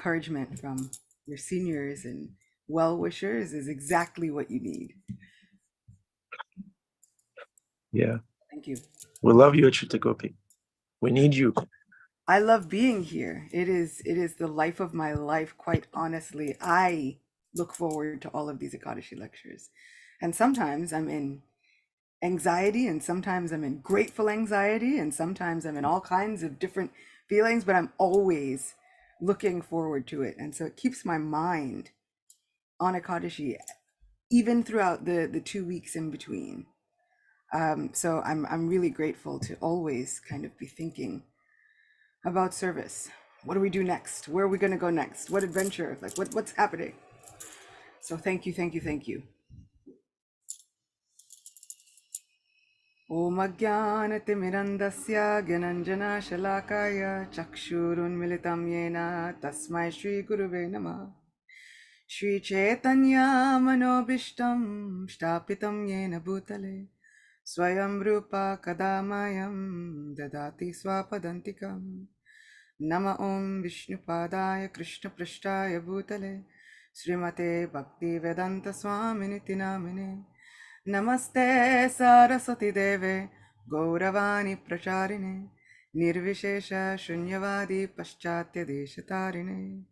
encouragement from your seniors and well-wishers is exactly what you need. Yeah. Thank you. We love you, Acyuta Gopi. We need you. I love being here. It is the life of my life, quite honestly. I look forward to all of these Ekadashi lectures. And sometimes I'm in anxiety, and sometimes I'm in grateful anxiety, and sometimes I'm in all kinds of different feelings, but I'm always looking forward to it. And so it keeps my mind on Ekadashi even throughout the 2 weeks in between. So I'm really grateful to always kind of be thinking about service. What do we do next? Where are we going to go next? What adventure? Like what's happening? So thank you, thank you, thank you. Om Ajnanatimirandasya Gyananjana Shalakaya Chakshurunmilitam Yena Tasmai Shri Guruve Namah. Shri Chaitanya Manobishtam Shtapitam Yena Bhutale Swayam Rupa Kadamayam Dadati Swapadantikam. Nama Om Vishnupadaya Krishna Prashtaya Bhutale Srimate Bhakti Vedanta Swaminiti Namine. Namaste Saraswati Deve Gauravani Pracharine Nirvishesha Shunyavadi Paschatya Deshatarine.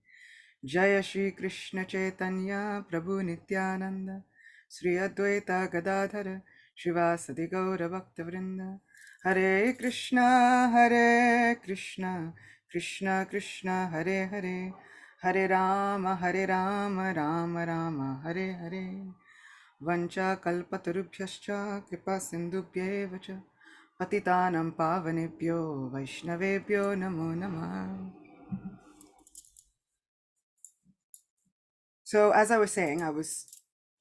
Jaya Shri Krishna Chaitanya Prabhu Nityananda Sri Advaita Gadadhara Shivasadi Gaura Bhakta Vrinda. Hare Krishna Krishna Krishna Hare Hare, Hare Rama Rama Rama Hare Hare. Vancha kalpatarubhyascha kripa sindhubhyev cha patitanam pavanebhyo vaishnavebhyo namo namah. So as I was saying, I was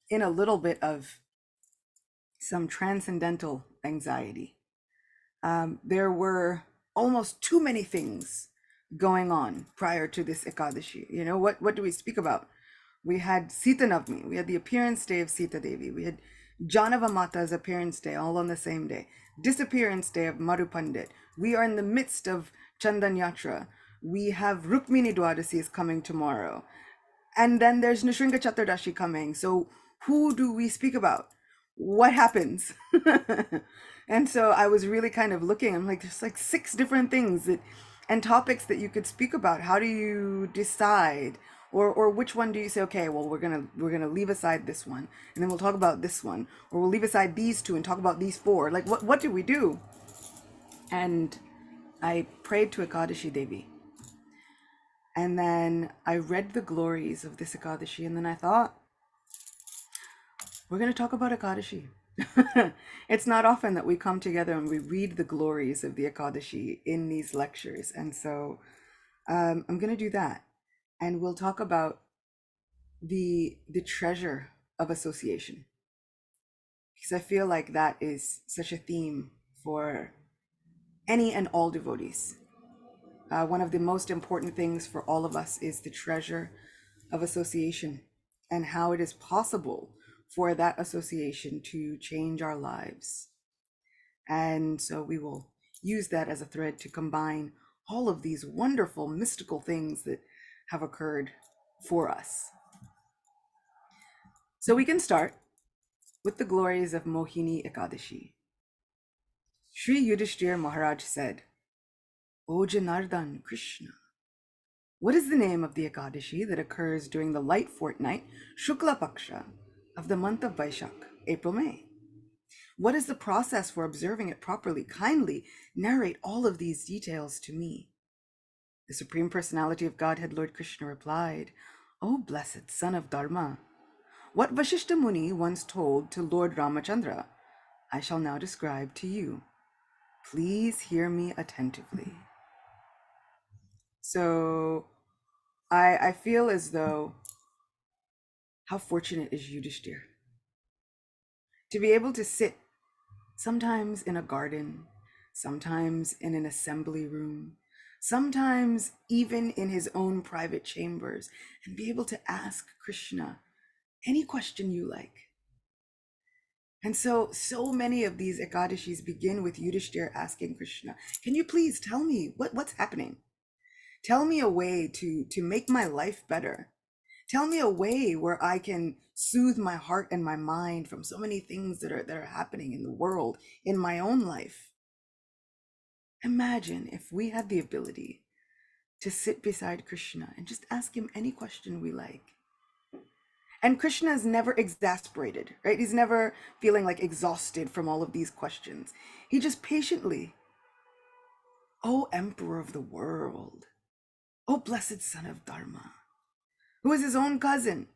in a little bit of some transcendental anxiety. There were almost too many things going on prior to this Ekadashi. You know, what do we speak about? We had Sita Navami, we had the appearance day of Sita Devi, we had Janava Mata's appearance day all on the same day, disappearance day of Madhu Pandit. We are in the midst of Chandan Yatra. We have Rukmini Dwadasi is coming tomorrow. And then there's Nishringa Chaturdashi coming. So who do we speak about? What happens? And so I was really kind of looking, I'm like, there's like 6 different things that and topics that you could speak about. How do you decide? Or which one do you say, okay, well, we're gonna leave aside this one, and then we'll talk about this one, or we'll leave aside these 2 and talk about these 4. Like what do we do? And I prayed to Ekadashi Devi. And then I read the glories of this Ekadashi, and then I thought, we're going to talk about Ekadashi. It's not often that we come together and we read the glories of the Ekadashi in these lectures. And so I'm going to do that. And we'll talk about the treasure of association. Because I feel like that is such a theme for any and all devotees. One of the most important things for all of us is the treasure of association and how it is possible for that association to change our lives. And so we will use that as a thread to combine all of these wonderful mystical things that have occurred for us. So we can start with the glories of Mohini Ekadashi. Sri Yudhishthir Maharaj said, O Janardhan Krishna, what is the name of the Ekadashi that occurs during the light fortnight, Shukla Paksha, of the month of Vaishak, April-May? What is the process for observing it properly? Kindly narrate all of these details to me. The Supreme Personality of Godhead, Lord Krishna, replied, O blessed son of Dharma, what Vasishta Muni once told to Lord Ramachandra, I shall now describe to you. Please hear me attentively. So I feel as though, how fortunate is Yudhishthir to be able to sit sometimes in a garden, sometimes in an assembly room, sometimes even in his own private chambers, and be able to ask Krishna any question you like. And so many of these Ekadashis begin with Yudhishthir asking Krishna, can you please tell me what's happening? Tell me a way to make my life better. Tell me a way where I can soothe my heart and my mind from so many things that are happening in the world, in my own life. Imagine if we had the ability to sit beside Krishna and just ask him any question we like. And Krishna is never exasperated, right? He's never feeling like exhausted from all of these questions. He just patiently, "O Emperor of the world, O blessed son of Dharma," who is his own cousin.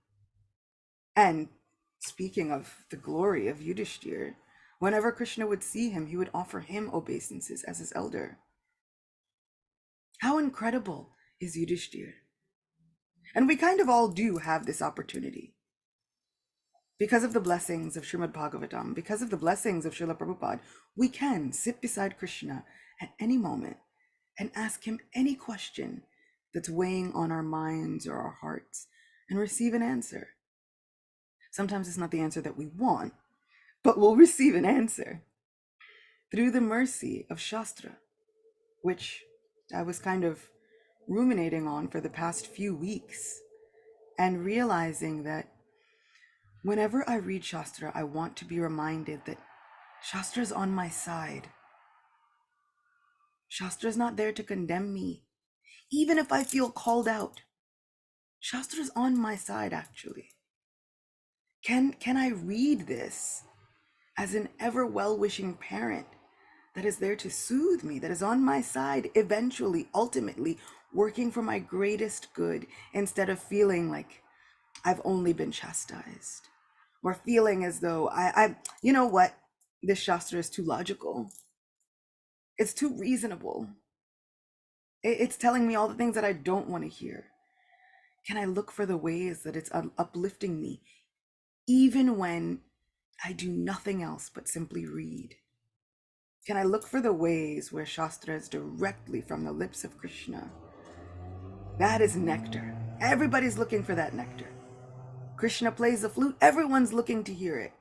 And speaking of the glory of Yudhishthir, whenever Krishna would see him, he would offer him obeisances as his elder. How incredible is Yudhishthir? And we kind of all do have this opportunity. Because of the blessings of Srimad Bhagavatam, because of the blessings of Srila Prabhupada, we can sit beside Krishna at any moment and ask him any question that's weighing on our minds or our hearts and receive an answer. Sometimes it's not the answer that we want, but we'll receive an answer through the mercy of Shastra, which I was kind of ruminating on for the past few weeks and realizing that whenever I read Shastra, I want to be reminded that Shastra's on my side. Shastra's not there to condemn me. Even if I feel called out, Shastra's on my side, actually. Can I read this as an ever well-wishing parent that is there to soothe me, that is on my side, eventually, ultimately, working for my greatest good, instead of feeling like I've only been chastised, or feeling as though you know what, this Shastra is too logical. It's too reasonable. It's telling me all the things that I don't want to hear. Can I look for the ways that it's uplifting me, even when I do nothing else but simply read? Can I look for the ways where Shastra is directly from the lips of Krishna? That is nectar. Everybody's looking for that nectar. Krishna plays the flute, everyone's looking to hear it.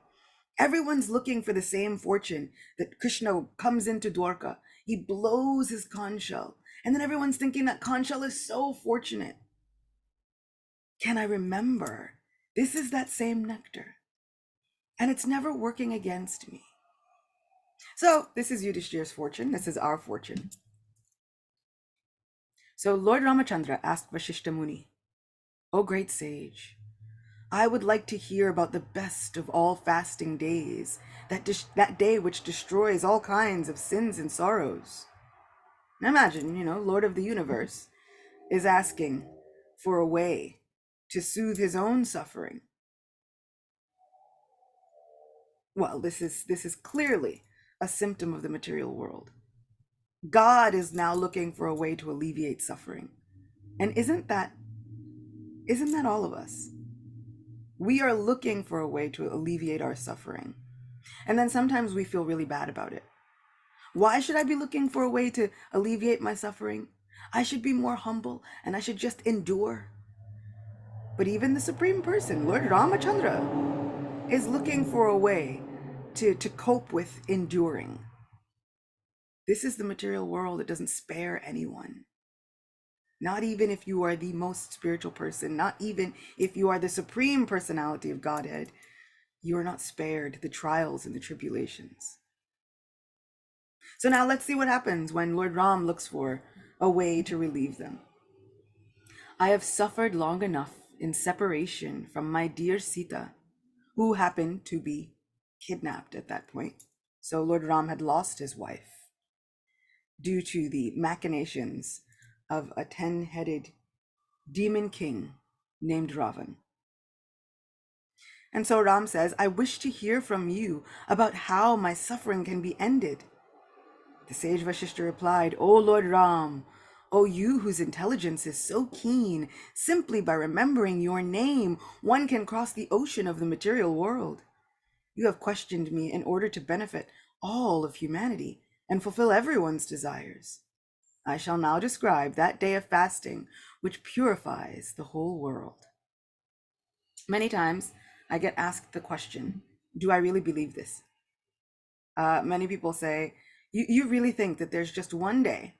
Everyone's looking for the same fortune that Krishna comes into Dwarka. He blows his conch shell, and then everyone's thinking that conch shell is so fortunate. Can I remember this is that same nectar, and it's never working against me? So this is Yudhishthir's fortune. This is our fortune. So Lord Ramachandra asked Vashishta Muni, "O great sage, I would like to hear about the best of all fasting days, that day which destroys all kinds of sins and sorrows." Now imagine, Lord of the universe is asking for a way to soothe his own suffering. Well, this is clearly a symptom of the material world. God is now looking for a way to alleviate suffering. And isn't that all of us? We are looking for a way to alleviate our suffering. And then sometimes we feel really bad about it. Why should I be looking for a way to alleviate my suffering? I should be more humble and I should just endure. But even the Supreme Person, Lord Ramachandra, is looking for a way to cope with enduring. This is the material world. It doesn't spare anyone. Not even if you are the most spiritual person, not even if you are the supreme personality of Godhead, you are not spared the trials and the tribulations. So now let's see what happens when Lord Ram looks for a way to relieve them. "I have suffered long enough in separation from my dear Sita," who happened to be kidnapped at that point. So Lord Ram had lost his wife due to the machinations of a 10-headed demon king named Ravan. And so Ram says, "I wish to hear from you about how my suffering can be ended." The sage Vashishta replied, "O Lord Ram, O you whose intelligence is so keen, simply by remembering your name, one can cross the ocean of the material world. You have questioned me in order to benefit all of humanity and fulfill everyone's desires. I shall now describe that day of fasting which purifies the whole world." Many times I get asked the question, do I really believe this? Many people say, you really think that there's just one day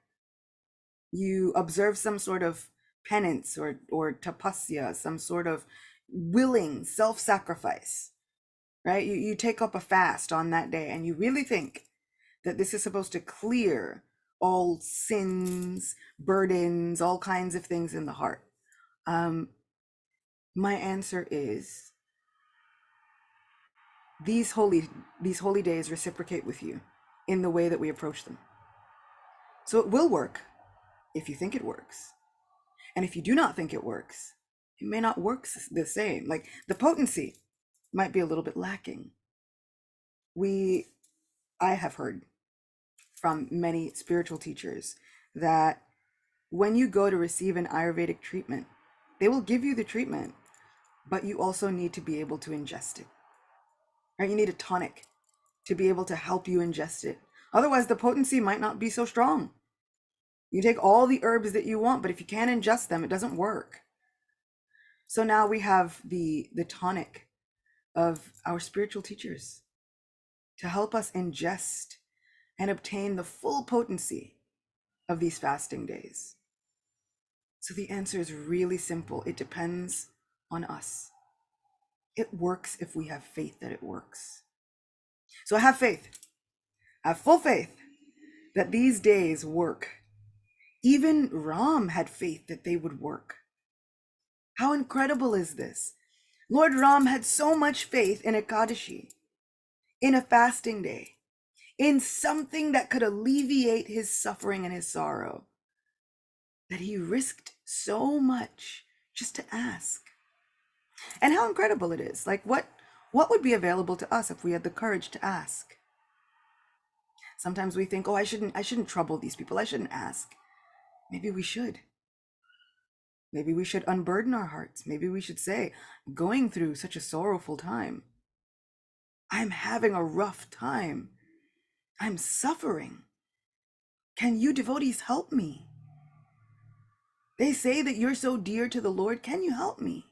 You observe some sort of penance or tapasya, some sort of willing self-sacrifice, right? You take up a fast on that day and you really think that this is supposed to clear all sins, burdens, all kinds of things in the heart. My answer is these holy days reciprocate with you in the way that we approach them. So it will work if you think it works. And if you do not think it works, it may not work the same. Like the potency might be a little bit lacking. I have heard from many spiritual teachers that when you go to receive an Ayurvedic treatment, they will give you the treatment, but you also need to be able to ingest it. Right? You need a tonic to be able to help you ingest it. Otherwise, the potency might not be so strong. You take all the herbs that you want, but if you can't ingest them, it doesn't work. So now we have the tonic of our spiritual teachers to help us ingest and obtain the full potency of these fasting days. So the answer is really simple. It depends on us. It works if we have faith that it works. So I have faith. I have full faith that these days work. Even Ram had faith that they would work. How incredible is this? Lord Ram had so much faith in Ekadashi, in a fasting day, in something that could alleviate his suffering and his sorrow, that he risked so much just to ask. And how incredible it is. Like what would be available to us if we had the courage to ask? Sometimes we think, oh, I shouldn't trouble these people. I shouldn't ask. Maybe we should. Maybe we should unburden our hearts. Maybe we should say, going through such a sorrowful time, I'm having a rough time. I'm suffering. Can you devotees help me? They say that you're so dear to the Lord. Can you help me?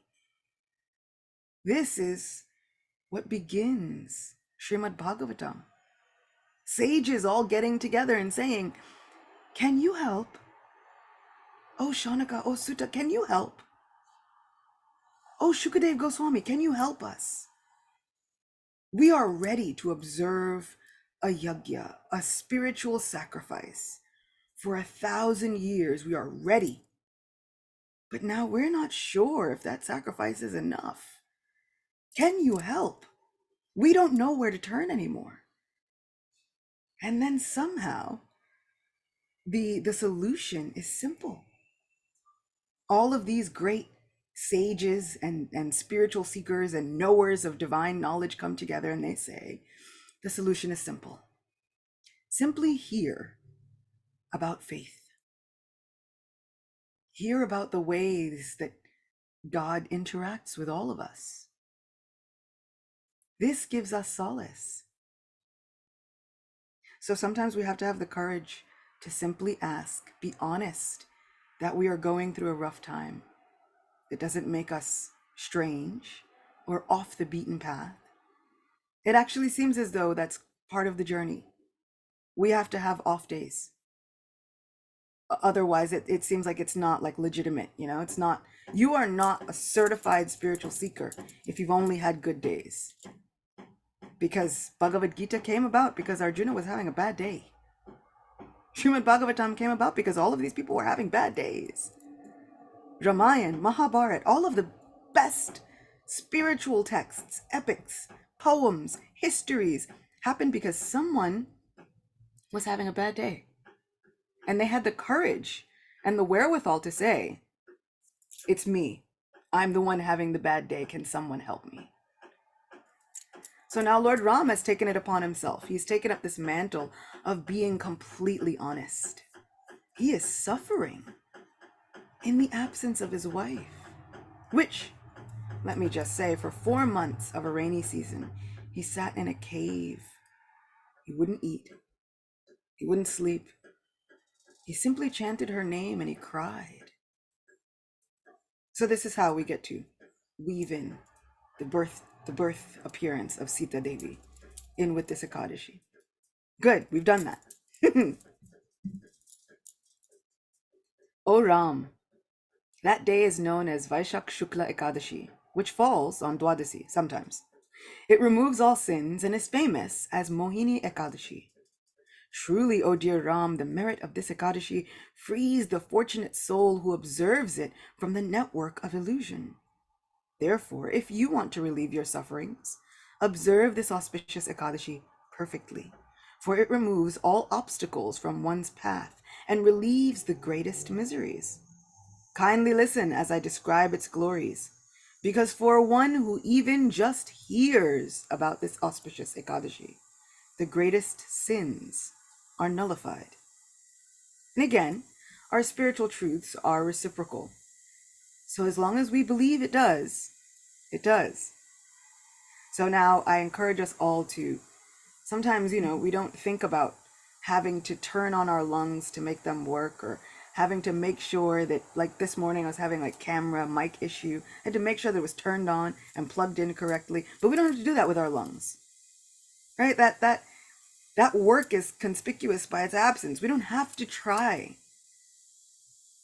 This is what begins Srimad Bhagavatam. Sages all getting together and saying, can you help? Oh Shanaka, oh Sutta, can you help? Oh Shukadev Goswami, can you help us? We are ready to observe a yajna, a spiritual sacrifice. For 1,000 years, we are ready. But now we're not sure if that sacrifice is enough. Can you help? We don't know where to turn anymore. And then somehow, the solution is simple. All of these great sages and spiritual seekers and knowers of divine knowledge come together and they say, the solution is simple. Simply hear about faith. Hear about the ways that God interacts with all of us. This gives us solace. So sometimes we have to have the courage to simply ask, be honest that we are going through a rough time. It doesn't make us strange or off the beaten path. It actually seems as though that's part of the journey. We have to have off days. Otherwise, it seems like it's not like legitimate, it's not, you are not a certified spiritual seeker if you've only had good days. Because Bhagavad Gita came about because Arjuna was having a bad day. Srimad Bhagavatam came about because all of these people were having bad days. Ramayana, Mahabharata, all of the best spiritual texts, epics, poems, histories happened because someone was having a bad day. And they had the courage and the wherewithal to say, it's me. I'm the one having the bad day. Can someone help me? So now Lord Ram has taken it upon himself. He's taken up this mantle of being completely honest. He is suffering in the absence of his wife, which, let me just say, for 4 months of a rainy season, he sat in a cave. He wouldn't eat. He wouldn't sleep. He simply chanted her name and he cried. So this is how we get to weave in the birth appearance of Sita Devi in with this Ekadashi. Good, we've done that. O Ram, that day is known as Vaishak Shukla Ekadashi, which falls on Dwadasi sometimes. It removes all sins and is famous as Mohini Ekadashi. Truly, O dear Ram, the merit of this Ekadashi frees the fortunate soul who observes it from the network of illusion. Therefore, if you want to relieve your sufferings, observe this auspicious Ekadashi perfectly, for it removes all obstacles from one's path and relieves the greatest miseries. Kindly listen as I describe its glories, because for one who even just hears about this auspicious Ekadashi, the greatest sins are nullified. And again, our spiritual truths are reciprocal. So as long as we believe it does, it does. So now I encourage us all to, sometimes, we don't think about having to turn on our lungs to make them work, or having to make sure that, like this morning I was having like camera mic issue. I had to make sure that it was turned on and plugged in correctly, but we don't have to do that with our lungs, right? That work is conspicuous by its absence. We don't have to try.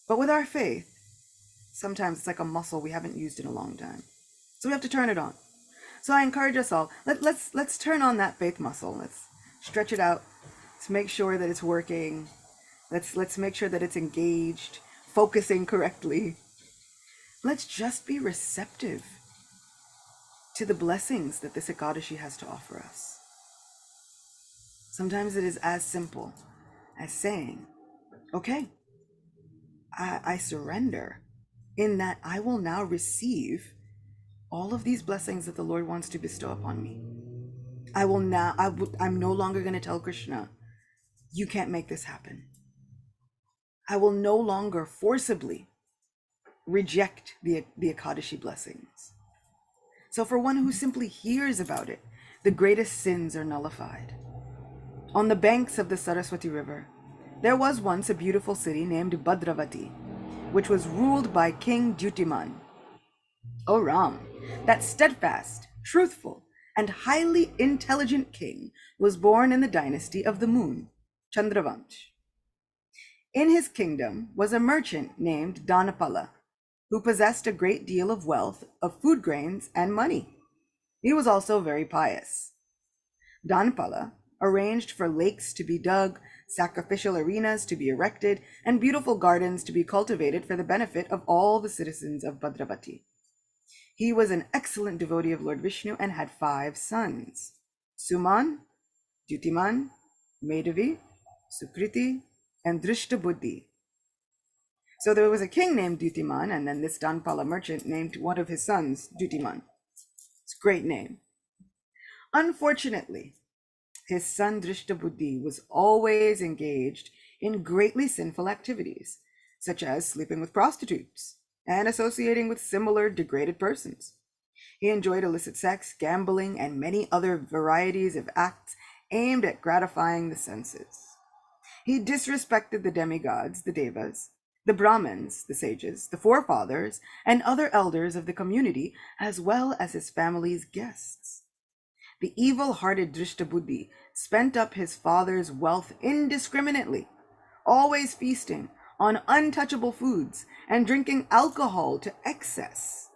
But with our faith, sometimes it's like a muscle we haven't used in a long time. So we have to turn it on. So I encourage us all, let's turn on that faith muscle. Let's stretch it out. Let's make sure that it's working. Let's make sure that it's engaged, focusing correctly. Let's just be receptive to the blessings that this Ekadashi has to offer us. Sometimes it is as simple as saying, okay, I surrender, in that I will now receive all of these blessings that the Lord wants to bestow upon me. I'm no longer going to tell Krishna, you can't make this happen. I will no longer forcibly reject the Ekadashi blessings. So for one who simply hears about it, the greatest sins are nullified. On the banks of the Saraswati River, there was once a beautiful city named Bhadravati, which was ruled by King Dutiman. O Ram, that steadfast, truthful, and highly intelligent king was born in the dynasty of the moon, Chandravansh. In his kingdom was a merchant named Dhanapala, who possessed a great deal of wealth of food grains and money. He was also very pious. Dhanapala arranged for lakes to be dug, sacrificial arenas to be erected, and beautiful gardens to be cultivated for the benefit of all the citizens of Bhadravati. He was an excellent devotee of Lord Vishnu and had 5 sons: Suman, Dutiman, Medavi, Sukriti, and Drishtabuddhi. So there was a king named Dutiman, and then this Dhanapala merchant named one of his sons Dutiman. It's a great name. Unfortunately, his son Drishtabuddhi was always engaged in greatly sinful activities, such as sleeping with prostitutes and associating with similar degraded persons. He enjoyed illicit sex, gambling, and many other varieties of acts aimed at gratifying the senses. He disrespected the demigods, the devas, the Brahmins, the sages, the forefathers, and other elders of the community, as well as his family's guests. The evil-hearted Drishtabuddhi spent up his father's wealth indiscriminately, always feasting on untouchable foods and drinking alcohol to excess.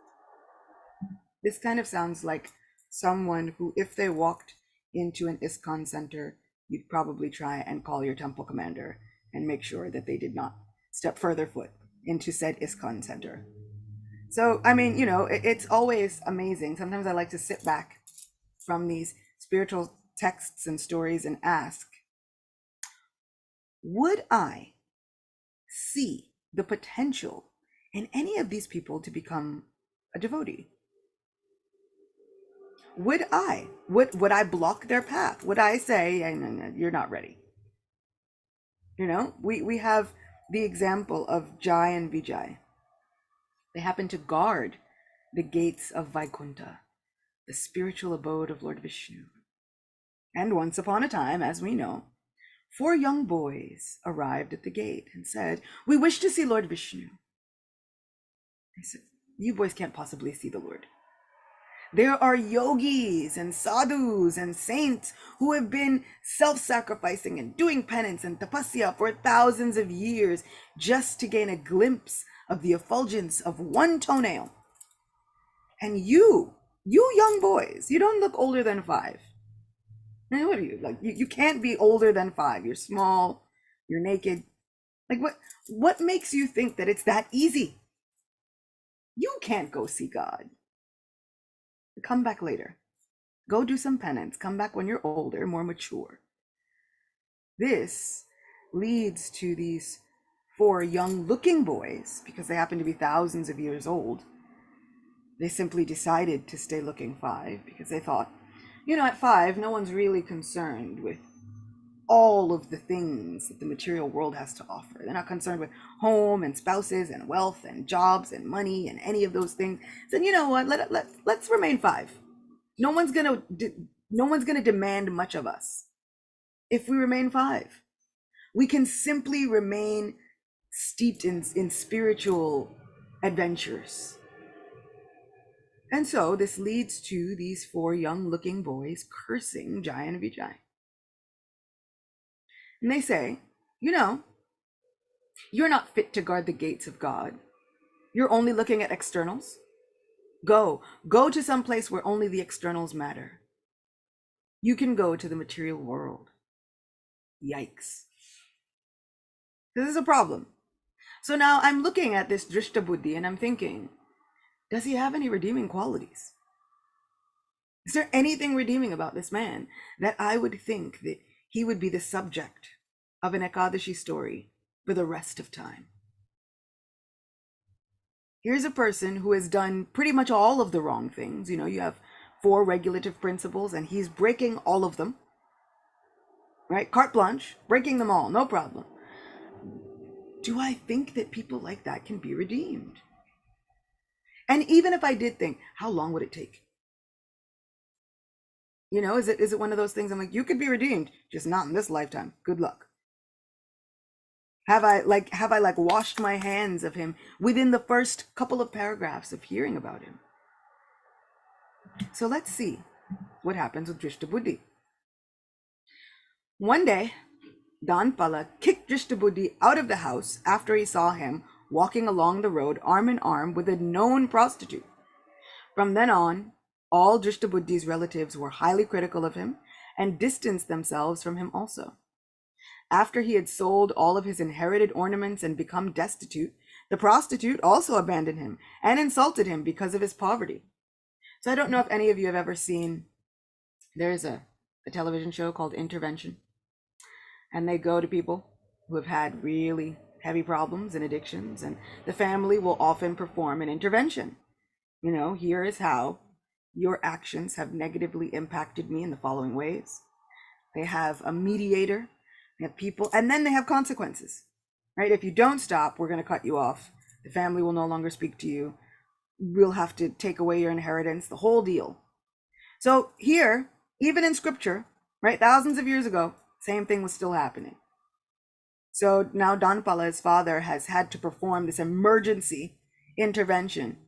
This kind of sounds like someone who, if they walked into an ISKCON center, you'd probably try and call your temple commander and make sure that they did not step further foot into said ISKCON center. So, I mean, it's always amazing. Sometimes I like to sit back from these spiritual texts and stories and ask, would I see the potential in any of these people to become a devotee? Would I block their path? Would I say, no, you're not ready? We have the example of Jai and Vijay. They happen to guard the gates of Vaikuntha, the spiritual abode of Lord Vishnu. And once upon a time, as we know, 4 young boys arrived at the gate and said, "We wish to see Lord Vishnu." They said, "You boys can't possibly see the Lord." There are yogis and sadhus and saints who have been self-sacrificing and doing penance and tapasya for thousands of years just to gain a glimpse of the effulgence of one toenail. And you young boys, you don't look older than 5. Now, what are you, like, you can't be older than 5. You're small, you're naked. Like, what makes you think that it's that easy? You can't go see God. Come back later. Go do some penance. Come back when you're older, more mature. This leads to these 4 young-looking boys, because they happen to be thousands of years old. They simply decided to stay looking 5 because they thought, at 5, no one's really concerned with all of the things that the material world has to offer. They're not concerned with home and spouses and wealth and jobs and money and any of those things. Then you know what? Let's remain 5. No one's gonna demand much of us if we remain 5. We can simply remain steeped in spiritual adventures. And so this leads to these 4 young-looking boys cursing Jai and Vijay. And they say, you're not fit to guard the gates of God. You're only looking at externals. Go to some place where only the externals matter. You can go to the material world. Yikes. This is a problem. So now I'm looking at this Drishta Buddhi and I'm thinking, does he have any redeeming qualities? Is there anything redeeming about this man that I would think that he would be the subject of an Ekadashi story for the rest of time? Here's a person who has done pretty much all of the wrong things. You have 4 regulative principles and he's breaking all of them, right? Carte blanche, breaking them all, no problem. Do I think that people like that can be redeemed? And even if I did think, how long would it take? Is it one of those things I'm like, you could be redeemed, just not in this lifetime. Good luck. Have I washed my hands of him within the first couple of paragraphs of hearing about him? So let's see what happens with Drishta Buddhi. One day, Danpala kicked Drishta Buddhi out of the house after he saw him walking along the road arm in arm with a known prostitute. From then on, all Drishta Buddhi's relatives were highly critical of him and distanced themselves from him also. After he had sold all of his inherited ornaments and become destitute, the prostitute also abandoned him and insulted him because of his poverty. So I don't know if any of you have ever seen, there's a television show called Intervention, and they go to people who have had really heavy problems and addictions, and the family will often perform an intervention. Here is how your actions have negatively impacted me in the following ways. They have a mediator, they have people, and then they have consequences, right? If you don't stop, we're going to cut you off. The family will no longer speak to you. We'll have to take away your inheritance, the whole deal. So here, even in scripture, right, thousands of years ago, same thing was still happening. So now Danpala, his father, has had to perform this emergency intervention.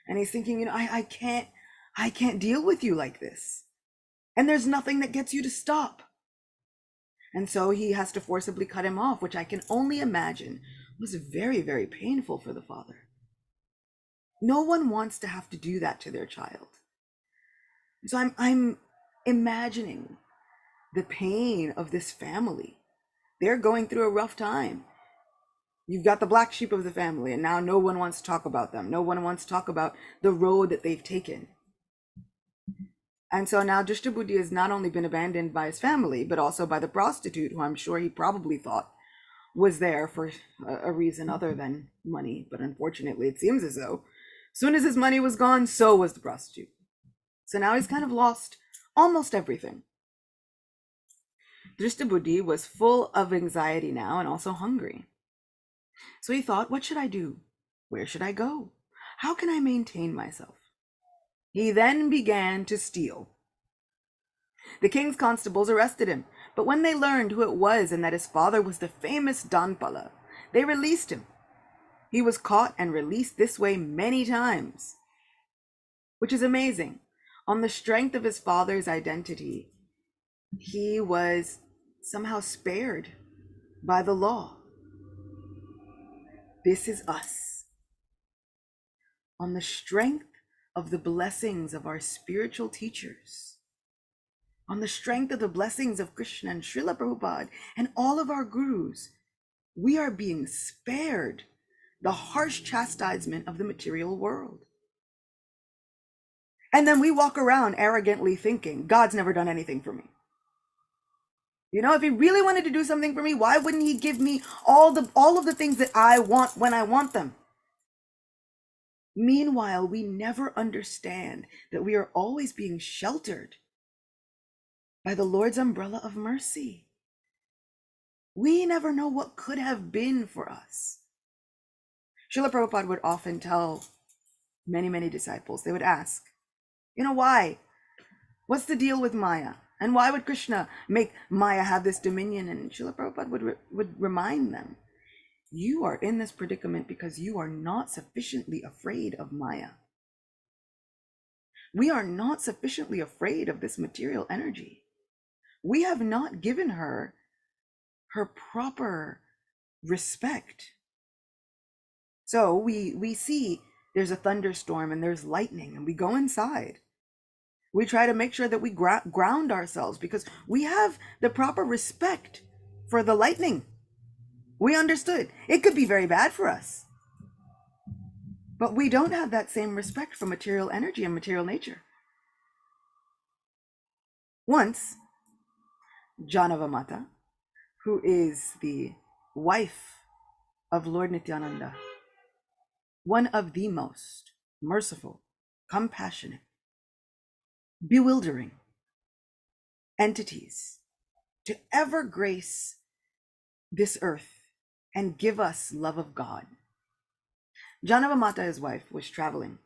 And he's thinking, I can't deal with you like this. And there's nothing that gets you to stop. And so he has to forcibly cut him off, which I can only imagine was very, very painful for the father. No one wants to have to do that to their child. So I'm imagining the pain of this family. They're going through a rough time. You've got the black sheep of the family, and now no one wants to talk about them. No one wants to talk about the road that they've taken. And so now Drishta Buddhi has not only been abandoned by his family, but also by the prostitute, who I'm sure he probably thought was there for a reason other than money. But unfortunately, it seems as though as soon as his money was gone, so was the prostitute. So now he's kind of lost almost everything. Drishta Buddhi was full of anxiety now and also hungry. So he thought, what should I do? Where should I go? How can I maintain myself? He then began to steal. The king's constables arrested him, but when they learned who it was and that his father was the famous Danpala, they released him. He was caught and released this way many times, which is amazing. On the strength of his father's identity, he was somehow spared by the law. This is us. On the strength of the blessings of our spiritual teachers, on the strength of the blessings of Krishna and Srila Prabhupada and all of our gurus, we are being spared the harsh chastisement of the material world. And then we walk around arrogantly thinking, God's never done anything for me. You know, if he really wanted to do something for me, why wouldn't he give me all of the things that I want when I want them? Meanwhile, we never understand that we are always being sheltered by the Lord's umbrella of mercy. We never know what could have been for us. Srila Prabhupada would often tell many disciples, they would ask, you know, why? What's the deal with Maya? And why would Krishna make Maya have this dominion? And Srila Prabhupada would remind them, you are in this predicament because you are not sufficiently afraid of Maya. We are not sufficiently afraid of this material energy. We have not given her her proper respect. So we see there's a thunderstorm and there's lightning, and we go inside. We try to make sure that we ground ourselves because we have the proper respect for the lightning. We understood it could be very bad for us, but we don't have that same respect for material energy and material nature. Once, Janavamata, who is the wife of Lord Nityananda, one of the most merciful, compassionate, bewildering entities to ever grace this earth and give us love of God. Janavamata, his wife, was traveling,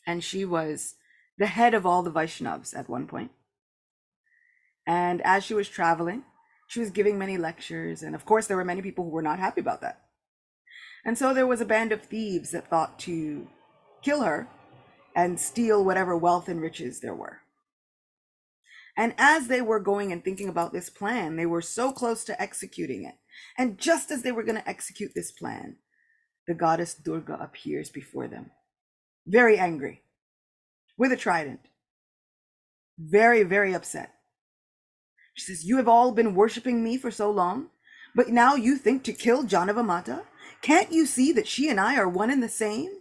and she was the head of all the Vaishnavas at one point. And as she was traveling, she was giving many lectures, and of course there were many people who were not happy about that. And so there was a band of thieves that thought to kill her and steal whatever wealth and riches there were. And as they were going and thinking about this plan, they were so close to executing it. And just as they were going to execute this plan, the goddess Durga appears before them, very angry, with a trident, very upset. She says, you have all been worshiping me for so long, but now you think to kill Janavamata? Can't you see that she and I are one and the same?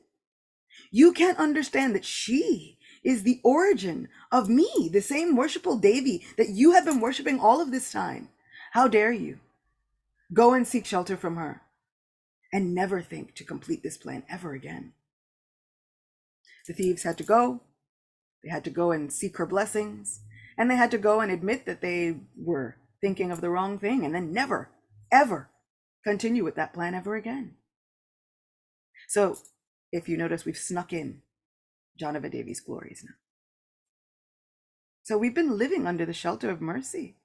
You can't understand that she is the origin of me, the same worshipful Devi that you have been worshiping all of this time. How dare you? Go and seek shelter from her and never think to complete this plan ever again. The thieves had to go. They had to go and seek her blessings, and they had to go and admit that they were thinking of the wrong thing, and then never, ever continue with that plan ever again. So if you notice, we've snuck in Janava Devi's glories now. So we've been living under the shelter of mercy.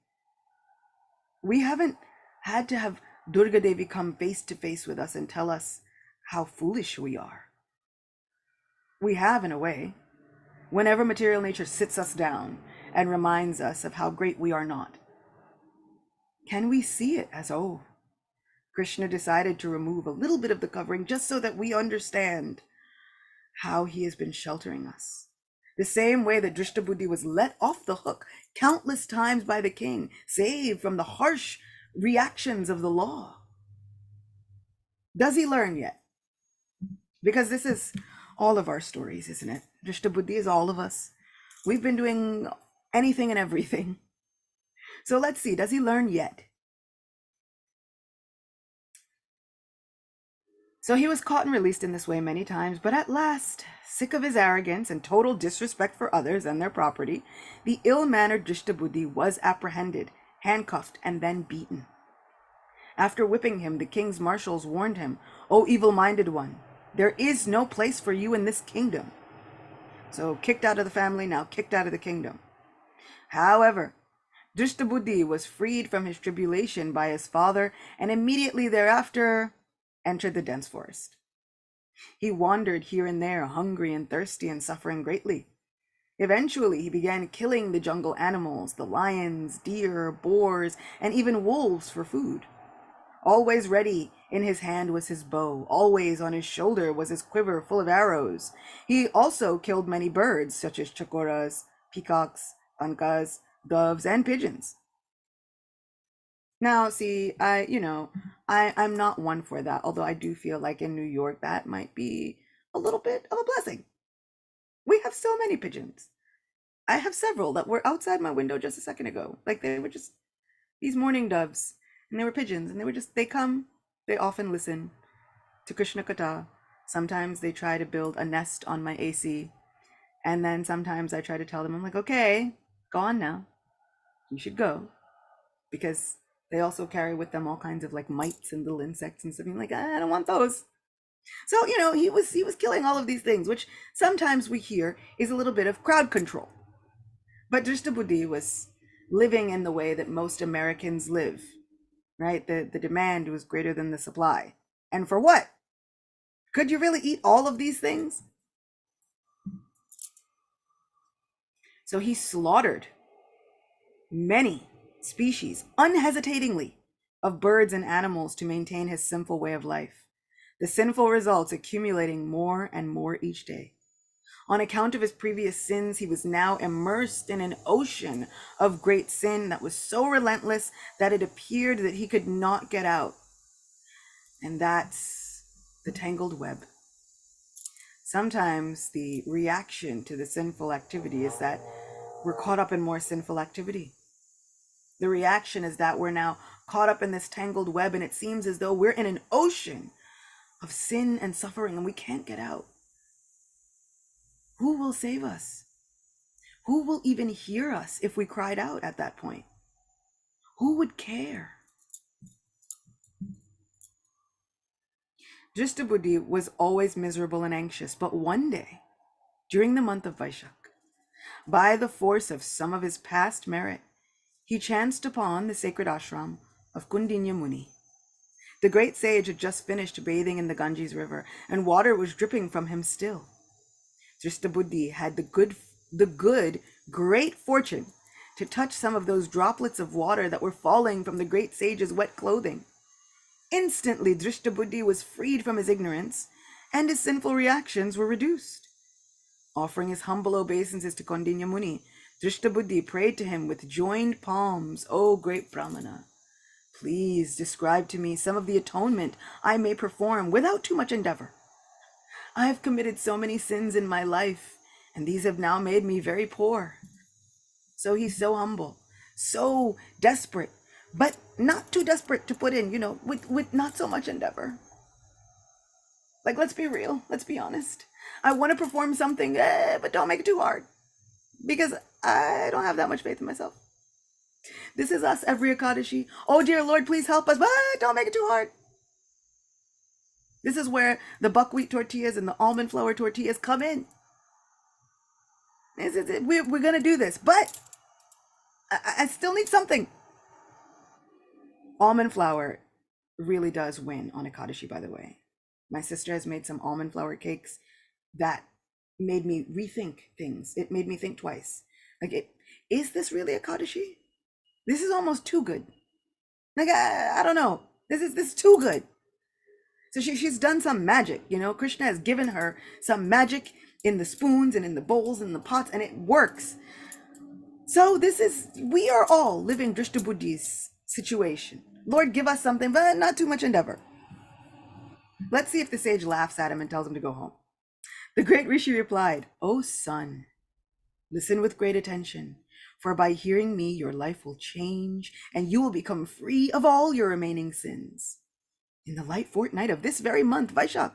We haven't had to have Durga Devi come face to face with us and tell us how foolish we are. We have, in a way, whenever material nature sits us down and reminds us of how great we are not. Can we see it as, oh, Krishna decided to remove a little bit of the covering just so that we understand how he has been sheltering us. The same way that Drishta Buddhi was let off the hook countless times by the king, saved from the harsh reactions of the law. Does he learn yet? Because this is all of our stories, isn't it? Drishta Buddhi is all of us. We've been doing anything and everything. So let's see, does he learn yet? So he was caught and released in this way many times, but at last, sick of his arrogance and total disrespect for others and their property, the ill-mannered Drishta Buddhi was apprehended, handcuffed, and then beaten. After whipping him, the king's marshals warned him, "O evil-minded one, there is no place for you in this kingdom." So kicked out of the family, now kicked out of the kingdom. However, Drishta Buddhi was freed from his tribulation by his father, and immediately thereafter entered the dense forest. He wandered here and there, hungry and thirsty and suffering greatly. Eventually, he began killing the jungle animals, the lions, deer, boars, and even wolves for food. Always ready, in his hand was his bow. Always on his shoulder was his quiver full of arrows. He also killed many birds, such as chakoras, peacocks, ankas, doves, and pigeons. Now, see, I'm not one for that, although I do feel like in New York that might be a little bit of a blessing. We have so many pigeons. I have several that were outside my window just a second ago. Like they were just these morning doves, and they were pigeons, and they come, they often listen to Krishna Katha. Sometimes they try to build a nest on my AC, and then sometimes I try to tell them, I'm like, okay, go on now. You should go. Because they also carry with them all kinds of like mites and little insects and stuff. I'm like, I don't want those. So, he was killing all of these things, which sometimes we hear is a little bit of crowd control. But Drishtabuddhi was living in the way that most Americans live, right? The demand was greater than the supply. And for what? Could you really eat all of these things? So he slaughtered many species unhesitatingly of birds and animals to maintain his sinful way of life, the sinful results accumulating more and more each day. On account of his previous sins, he was now immersed in an ocean of great sin that was so relentless that it appeared that he could not get out. And that's the tangled web. Sometimes the reaction to the sinful activity is that we're caught up in more sinful activity. The reaction is that we're now caught up in this tangled web, and it seems as though we're in an ocean of sin and suffering and we can't get out. Who will save us? Who will even hear us if we cried out at that point? Who would care? Drishtabuddhi was always miserable and anxious, but one day, during the month of Vaishak, by the force of some of his past merit, he chanced upon the sacred ashram of Kundinya Muni. The great sage had just finished bathing in the Ganges river, and water was dripping from him still. Drishtabuddhi had the great fortune to touch some of those droplets of water that were falling from the great sage's wet clothing. Instantly, Drishtabuddhi was freed from his ignorance, and his sinful reactions were reduced. Offering his humble obeisances to Kondinya Muni, Drishtabuddhi prayed to him with joined palms, O great Brahmana, please describe to me some of the atonement I may perform without too much endeavor. I have committed so many sins in my life, and these have now made me very poor. So he's so humble, so desperate, but not too desperate to put in, with not so much endeavor. Like, let's be real, let's be honest. I want to perform something, but don't make it too hard, because I don't have that much faith in myself. This is us every Ekadashi. Oh dear Lord, please help us, but don't make it too hard. This is where the buckwheat tortillas and the almond flour tortillas come in. We're going to do this, but I still need something. Almond flour really does win on Ekadashi, by the way. My sister has made some almond flour cakes that made me rethink things. It made me think twice. Is this really Ekadashi? This is almost too good. I don't know. This is too good. So she's done some magic, Krishna has given her some magic in the spoons and in the bowls and the pots, and it works. So we are all living Drishtabuddhi's situation. Lord, give us something, but not too much endeavor. Let's see if the sage laughs at him and tells him to go home. The great Rishi replied, O son, listen with great attention, for by hearing me, your life will change, and you will become free of all your remaining sins. In the light fortnight of this very month, Vaishak,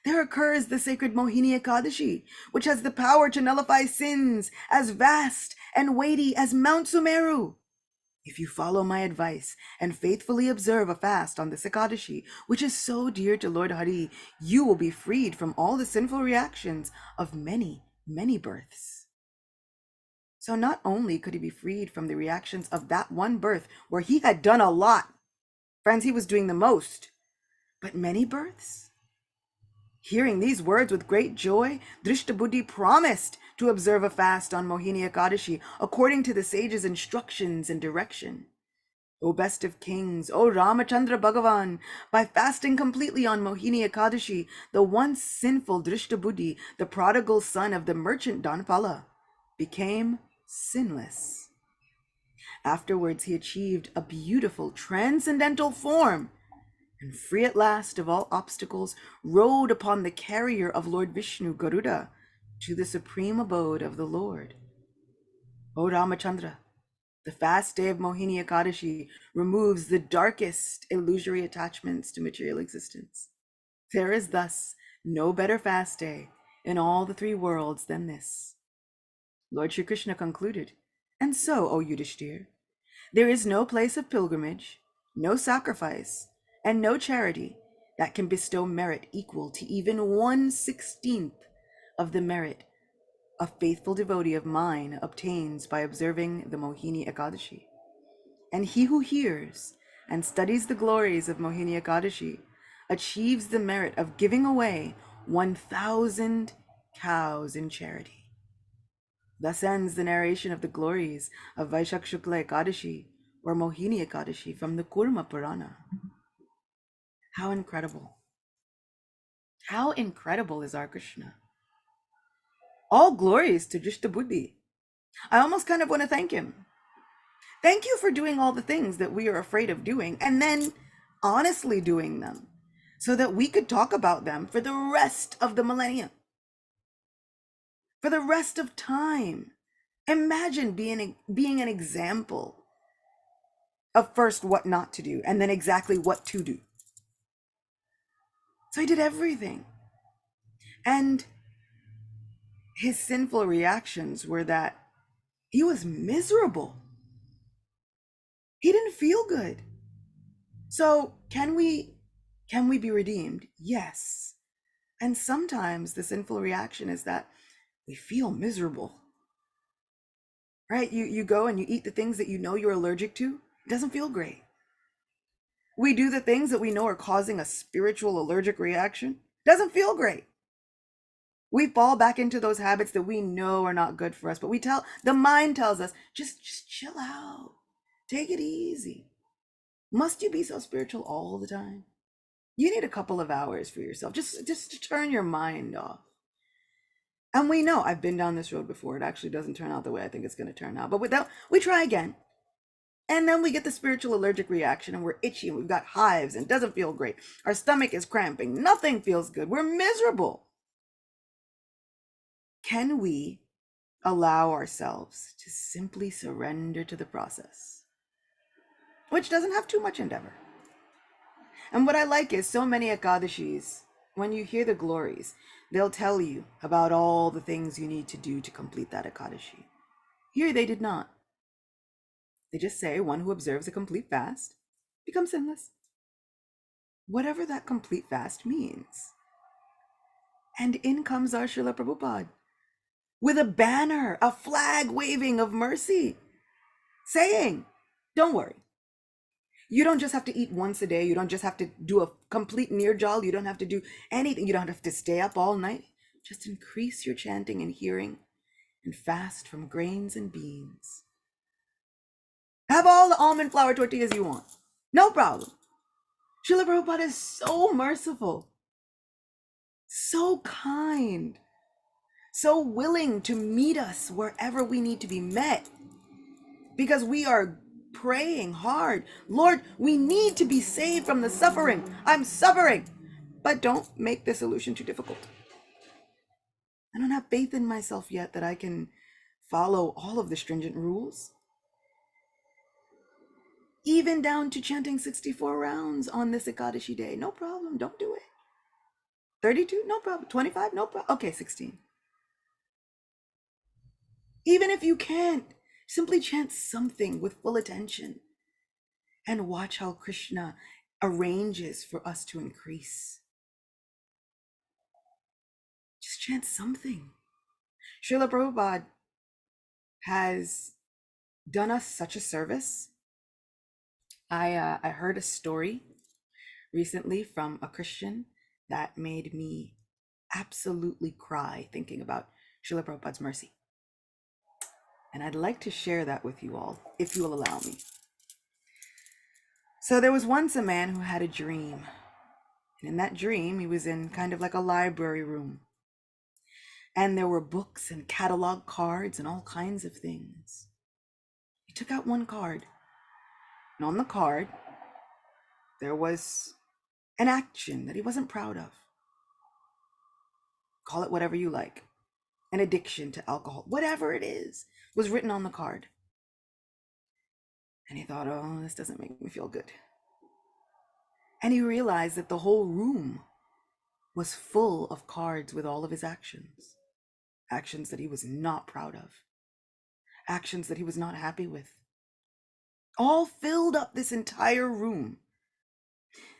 there occurs the sacred Mohini Ekadashi, which has the power to nullify sins as vast and weighty as Mount Sumeru. If you follow my advice and faithfully observe a fast on this Ekadashi, which is so dear to Lord Hari, you will be freed from all the sinful reactions of many, many births. So not only could he be freed from the reactions of that one birth where he had done a lot, friends, he was doing the most, but many births? Hearing these words with great joy, Drishtabuddhi promised to observe a fast on Mohini Ekadashi according to the sage's instructions and direction. O best of kings, O Ramachandra Bhagavan, by fasting completely on Mohini Ekadashi, the once sinful Drishtabuddhi, the prodigal son of the merchant Dhanapala, became sinless. Afterwards, he achieved a beautiful transcendental form, and free at last of all obstacles, rode upon the carrier of Lord Vishnu, Garuda, to the supreme abode of the Lord. O Ramachandra, the fast day of Mohini Ekadashi removes the darkest illusory attachments to material existence. There is thus no better fast day in all the three worlds than this. Lord Shri Krishna concluded, and so, O Yudhishthir, there is no place of pilgrimage, no sacrifice, and no charity that can bestow merit equal to even 1/16 of the merit a faithful devotee of mine obtains by observing the Mohini Ekadashi. And he who hears and studies the glories of Mohini Ekadashi achieves the merit of giving away 1,000 cows in charity. Thus ends the narration of the glories of Vaishak Shukla Ekadashi or Mohini Ekadashi from the Kurma Purana. How incredible. How incredible is our Krishna. All glories to Drishtabuddhi. I almost kind of want to thank him. Thank you for doing all the things that we are afraid of doing and then honestly doing them so that we could talk about them for the rest of the millennium, for the rest of time. Imagine being an example of first what not to do and then exactly what to do. So he did everything. And his sinful reactions were that he was miserable. He didn't feel good. So can we be redeemed? Yes. And sometimes the sinful reaction is that we feel miserable. Right? You go and you eat the things that you know you're allergic to. It doesn't feel great. We do the things that we know are causing a spiritual allergic reaction. Doesn't feel great. We fall back into those habits that we know are not good for us, but the mind tells us, just chill out. Take it easy. Must you be so spiritual all the time? You need a couple of hours for yourself, just to turn your mind off. And we know, I've been down this road before. It actually doesn't turn out the way I think it's going to turn out. But without, we try again. And then we get the spiritual allergic reaction and we're itchy and we've got hives and it doesn't feel great. Our stomach is cramping. Nothing feels good. We're miserable. Can we allow ourselves to simply surrender to the process, which doesn't have too much endeavor? And what I like is so many Ekadashis, when you hear the glories, they'll tell you about all the things you need to do to complete that Ekadashi. Here they did not. They just say one who observes a complete fast becomes sinless. Whatever that complete fast means. And in comes our Srila Prabhupada with a banner, a flag waving of mercy, saying, don't worry. You don't just have to eat once a day. You don't just have to do a complete nirjal. You don't have to do anything. You don't have to stay up all night. Just increase your chanting and hearing and fast from grains and beans. Have all the almond flour tortillas you want. No problem. Srila Prabhupada is so merciful, so kind, so willing to meet us wherever we need to be met, because we are praying hard. Lord, we need to be saved from the suffering. I'm suffering, but don't make the solution too difficult. I don't have faith in myself yet that I can follow all of the stringent rules. Even down to chanting 64 rounds on this Ekadashi day. No problem, don't do it. 32, no problem. 25, no problem. Okay, 16. Even if you can't, simply chant something with full attention and watch how Krishna arranges for us to increase. Just chant something. Srila Prabhupada has done us such a service. I heard a story recently from a Christian that made me absolutely cry thinking about Srila Prabhupada's mercy. And I'd like to share that with you all, if you will allow me. So there was once a man who had a dream. And in that dream, he was in kind of like a library room. And there were books and catalog cards and all kinds of things. He took out one card. And on the card, there was an action that he wasn't proud of. Call it whatever you like. An addiction to alcohol, whatever it is, was written on the card. And he thought, oh, this doesn't make me feel good. And he realized that the whole room was full of cards with all of his actions. Actions that he was not proud of. Actions that he was not happy with. All filled up this entire room.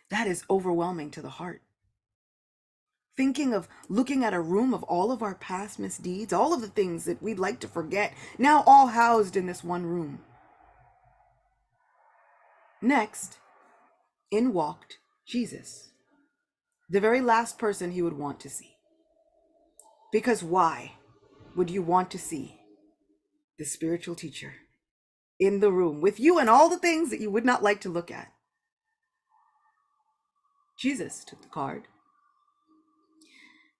That is overwhelming to the heart. Thinking of looking at a room of all of our past misdeeds, all of the things that we'd like to forget, now all housed in this one room. Next, in walked Jesus, the very last person he would want to see. Because why would you want to see the spiritual teacher in the room with you and all the things that you would not like to look at? Jesus took the card.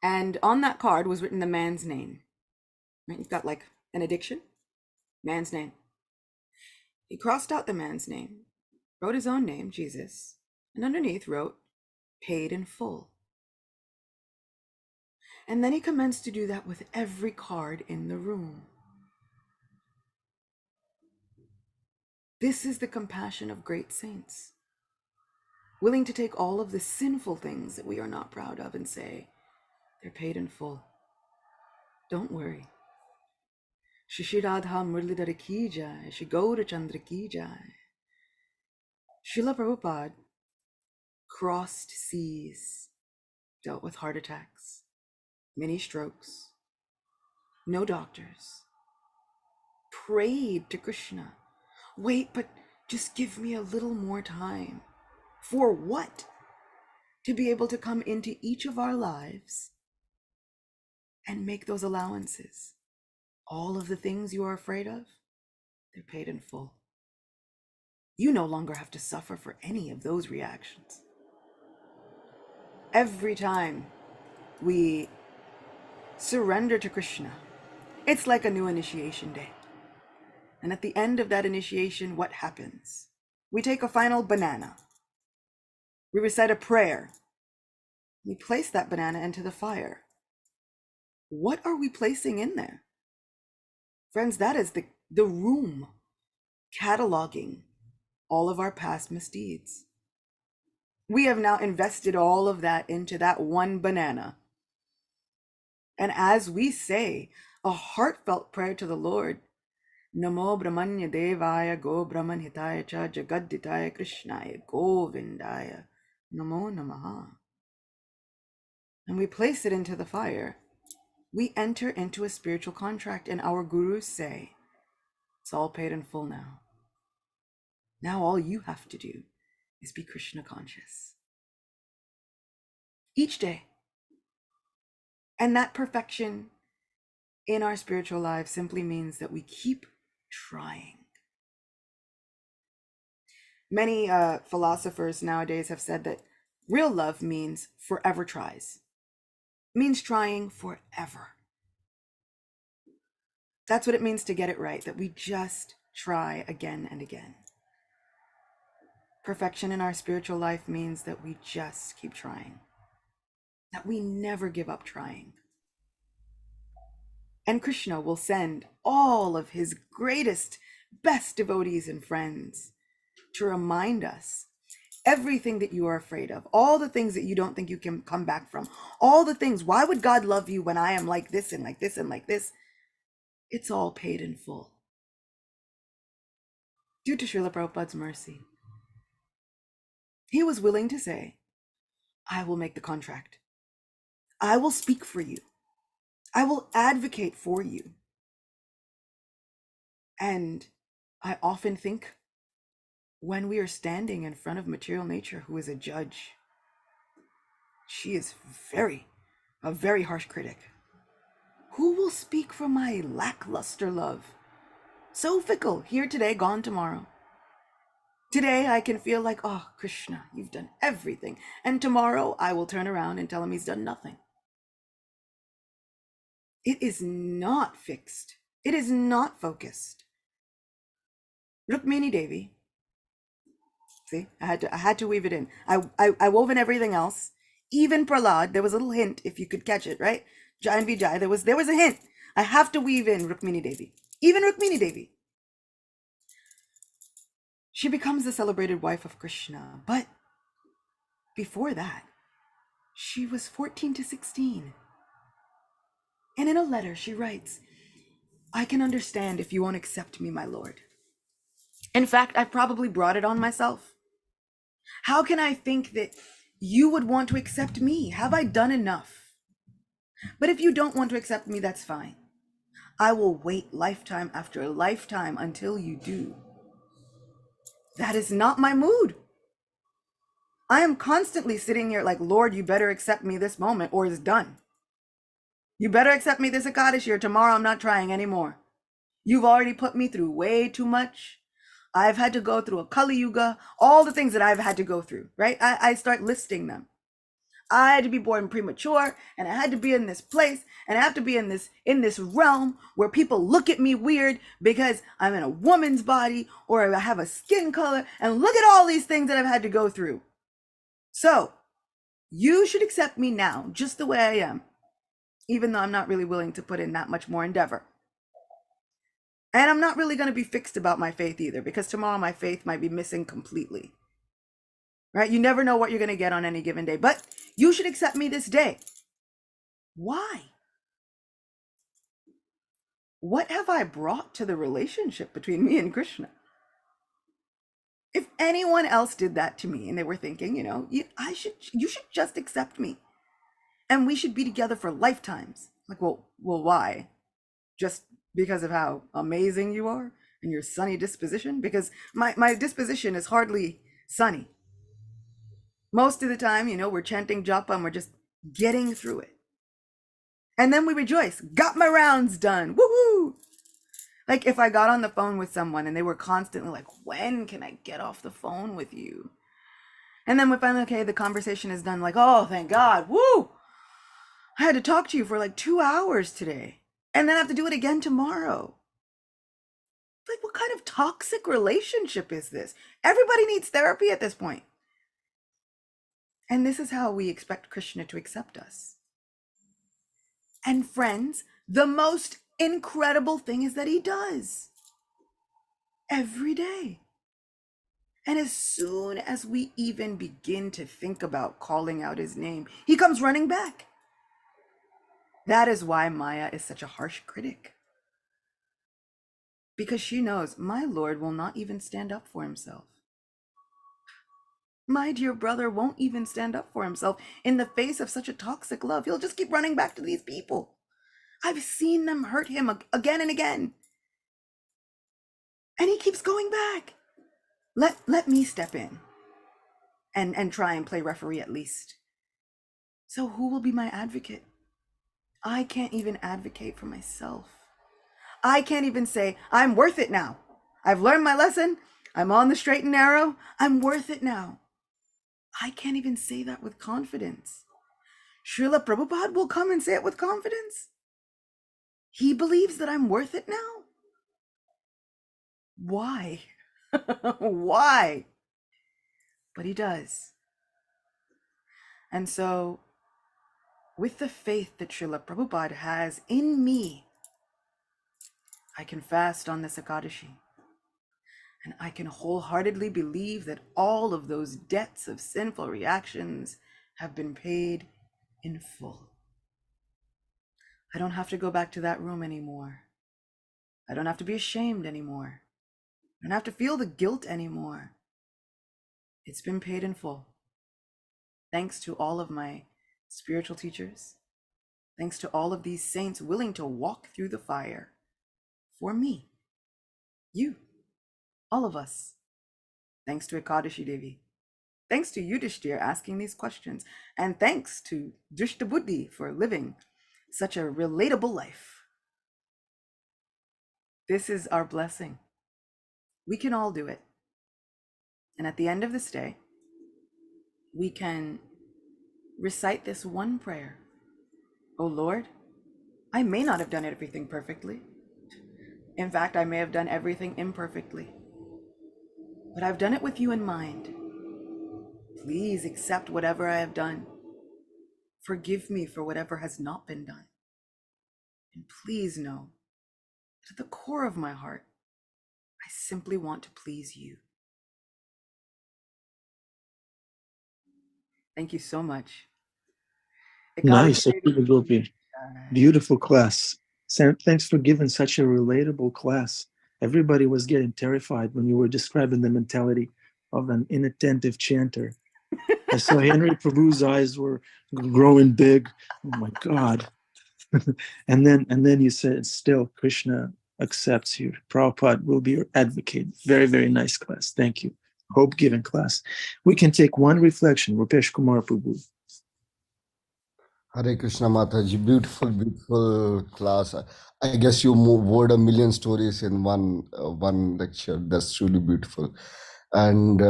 And on that card was written the man's name. Right? You've got like an addiction, man's name. He crossed out the man's name, wrote his own name, Jesus, and underneath wrote, paid in full. And then he commenced to do that with every card in the room. This is the compassion of great saints, willing to take all of the sinful things that we are not proud of and say, they're paid in full. Don't worry. Shishi Radha Murlidhara ki jai, Shri Gaura Chandra ki jai. Srila Prabhupada crossed seas, dealt with heart attacks, many strokes, no doctors, prayed to Krishna. Wait, but just give me a little more time. For what? To be able to come into each of our lives and make those allowances. All of the things you are afraid of, they're paid in full. You no longer have to suffer for any of those reactions. Every time we surrender to Krishna, it's like a new initiation day. And at the end of that initiation, what happens? We take a final banana. We recite a prayer. We place that banana into the fire. What are we placing in there? Friends, that is the room cataloging all of our past misdeeds. We have now invested all of that into that one banana. And as we say a heartfelt prayer to the Lord, Namo Brahmanya Devaya Go Brahman Hitaya Cha Jagadditaya Krishnaya Govindaya Namo Namaha. And we place it into the fire. We enter into a spiritual contract, and our gurus say, it's all paid in full now. Now all you have to do is be Krishna conscious. Each day. And that perfection in our spiritual lives simply means that we keep trying. Many philosophers nowadays have said that real love means forever tries. Means trying forever. That's what it means to get it right, that we just try again and again. Perfection in our spiritual life means that we just keep trying. That we never give up trying. And Krishna will send all of his greatest, best devotees and friends to remind us everything that you are afraid of, all the things that you don't think you can come back from, all the things. Why would God love you when I am like this and like this and like this? It's all paid in full. Due to Srila Prabhupada's mercy. He was willing to say, I will make the contract. I will speak for you. I will advocate for you. And I often think when we are standing in front of material nature, who is a judge, she is very, a very harsh critic. Who will speak for my lackluster love? So fickle, here today, gone tomorrow. Today I can feel like, oh, Krishna, you've done everything. And tomorrow I will turn around and tell him he's done nothing. It is not fixed. It is not focused. Rukmini Devi, see, I had to weave it in. I wove in everything else. Even Prahlad, there was a little hint if you could catch it, right? Jai and Vijay, there was a hint. I have to weave in Rukmini Devi. Even Rukmini Devi. She becomes the celebrated wife of Krishna, but before that, she was 14 to 16. And in a letter she writes, I can understand if you won't accept me, my lord. In fact, I probably brought it on myself. How can I think that you would want to accept me? Have I done enough? But if you don't want to accept me, that's fine. I will wait lifetime after lifetime until you do. That is not my mood. I am constantly sitting here like, Lord, you better accept me this moment or it's done. You better accept me this Ekadashi or tomorrow I'm not trying anymore. You've already put me through way too much. I've had to go through a Kali Yuga, all the things that I've had to go through, right? I start listing them. I had to be born premature, and I had to be in this place, and I have to be in this realm where people look at me weird because I'm in a woman's body or I have a skin color, and look at all these things that I've had to go through. So you should accept me now, just the way I am, even though I'm not really willing to put in that much more endeavor. And I'm not really going to be fixed about my faith either, because tomorrow my faith might be missing completely. Right? You never know what you're going to get on any given day, but you should accept me this day. Why? What have I brought to the relationship between me and Krishna? If anyone else did that to me and they were thinking, you should just accept me and we should be together for lifetimes. Like, well, why? Just because of how amazing you are and your sunny disposition? Because my disposition is hardly sunny. Most of the time, we're chanting japa and we're just getting through it. And then we rejoice. Got my rounds done. Woohoo! Like if I got on the phone with someone and they were constantly like, when can I get off the phone with you? And then we finally, okay, the conversation is done. Like, oh, thank God. Woo! I had to talk to you for like 2 hours today. And then I have to do it again tomorrow. Like, what kind of toxic relationship is this? Everybody needs therapy at this point. And this is how we expect Krishna to accept us. And friends, the most incredible thing is that he does. Every day. And as soon as we even begin to think about calling out his name, he comes running back. That is why Maya is such a harsh critic. Because she knows my Lord will not even stand up for himself. My dear brother won't even stand up for himself in the face of such a toxic love. He'll just keep running back to these people. I've seen them hurt him again and again. And he keeps going back. Let me step in and try and play referee at least. So who will be my advocate? I can't even advocate for myself. I can't even say, I'm worth it now. I've learned my lesson. I'm on the straight and narrow. I'm worth it now. I can't even say that with confidence. Srila Prabhupada will come and say it with confidence. He believes that I'm worth it now. Why? Why? But he does. And so, with the faith that Srila Prabhupada has in me, I can fast on this Ekadashi. And I can wholeheartedly believe that all of those debts of sinful reactions have been paid in full. I don't have to go back to that room anymore. I don't have to be ashamed anymore. I don't have to feel the guilt anymore. It's been paid in full. Thanks to all of my spiritual teachers. Thanks to all of these saints willing to walk through the fire for me, you, all of us. Thanks to Ekadashi Devi. Thanks to Yudhishthir asking these questions. And thanks to Drishtabuddhi for living such a relatable life. This is our blessing. We can all do it. And at the end of this day, we can recite this one prayer. Oh Lord, I may not have done everything perfectly. In fact, I may have done everything imperfectly. But I've done it with you in mind. Please accept whatever I have done. Forgive me for whatever has not been done. And please know, to the core of my heart, I simply want to please you. Thank you so much. Nice, Ekadashi Acyuta Gopi. Beautiful class. Sam, thanks for giving such a relatable class. Everybody was getting terrified when you were describing the mentality of an inattentive chanter. I saw Henry Prabhu's eyes were growing big. Oh my God. and then you said, still, Krishna accepts you. Prabhupada will be your advocate. Very, very nice class. Thank you. Hope-giving class. We can take one reflection. Rupesh Kumar Prabhu. Hare Krishna Mataji, beautiful class. I guess you word a million stories in one lecture. That's truly beautiful, and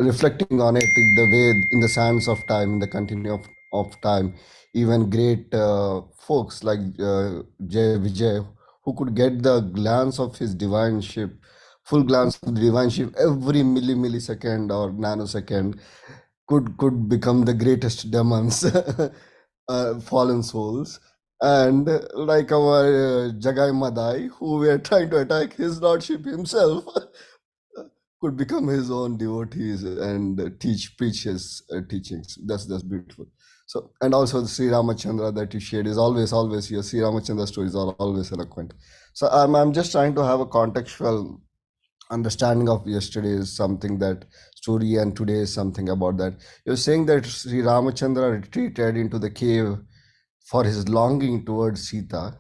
reflecting on it in the way, in the sands of time, in the continuum of time, even great folks like Jay Vijay, who could get the glance of his divineship, full glance of the divineship every millisecond or nanosecond, could become the greatest demons. Fallen souls, and like our Jagai Madai, who were trying to attack his lordship himself, could become his own devotees and preach his teachings. That's beautiful. So, and also Sri Ramachandra that you shared is always here. Sri Ramachandra stories are always eloquent. So I'm just trying to have a contextual understanding of yesterday is something that story, and today is something about that. You're saying that Sri Ramachandra retreated into the cave for his longing towards Sita.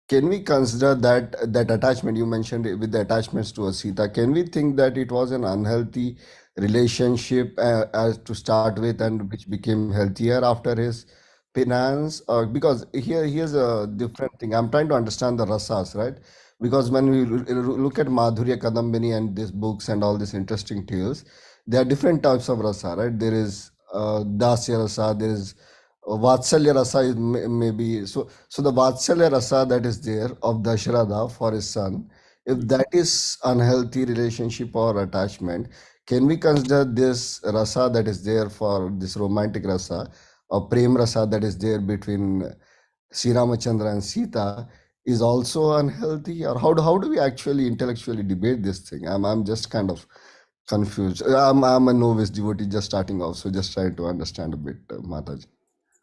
Can we consider that attachment you mentioned with the attachments to a Sita? Can we think that it was an unhealthy relationship as to start with, and which became healthier after his penance? Because here's a different thing. I'm trying to understand the rasas, right? Because when we look at Madhurya Kadambini and these books and all these interesting tales, there are different types of rasa, right? There is dasya rasa, there is Vatsalya rasa is maybe so the Vatsalya rasa that is there of Dasharatha for his son, if that is unhealthy relationship or attachment, can we consider this rasa that is there for this romantic rasa or prem rasa that is there between Sri Ramachandra and Sita is also unhealthy? Or how do we actually intellectually debate this thing? I'm just kind of confused. I'm a novice devotee just starting off, so just trying to understand a bit, Mataji.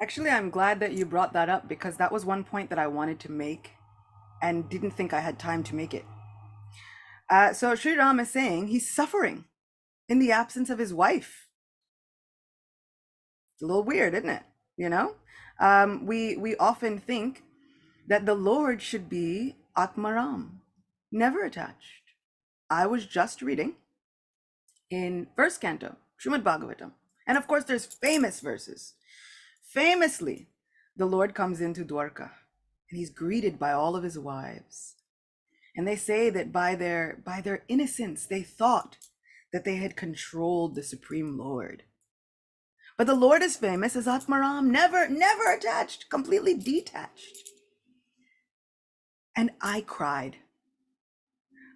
Actually, I'm glad that you brought that up because that was one point that I wanted to make and didn't think I had time to make it. So Sri Ram is saying he's suffering in the absence of his wife. It's a little weird, isn't it? You know, we often think that the Lord should be Atmaram, never attached. I was just reading in first canto, Srimad Bhagavatam, and of course there's famous verses. Famously, the Lord comes into Dwarka and he's greeted by all of his wives. And they say that by their innocence, they thought that they had controlled the Supreme Lord. But the Lord is famous as Atmaram, never attached, completely detached. And I cried.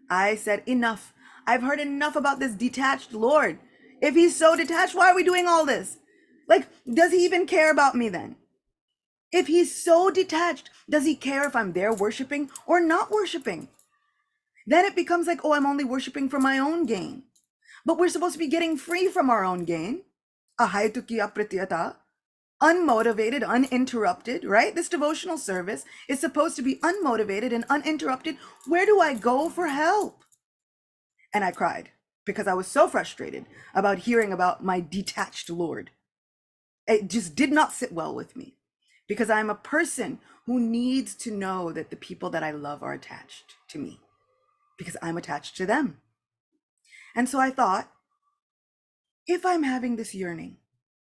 I said, enough. I've heard enough about this detached Lord. If he's so detached, why are we doing all this? Like, does he even care about me then? If he's so detached, does he care if I'm there worshiping or not worshiping? Then it becomes like, oh, I'm only worshiping for my own gain. But we're supposed to be getting free from our own gain. Ahaytuki apritiyata, unmotivated, uninterrupted, right? This devotional service is supposed to be unmotivated and uninterrupted. Where do I go for help? And I cried because I was so frustrated about hearing about my detached Lord. It just did not sit well with me because I'm a person who needs to know that the people that I love are attached to me because I'm attached to them. And so I thought, if I'm having this yearning,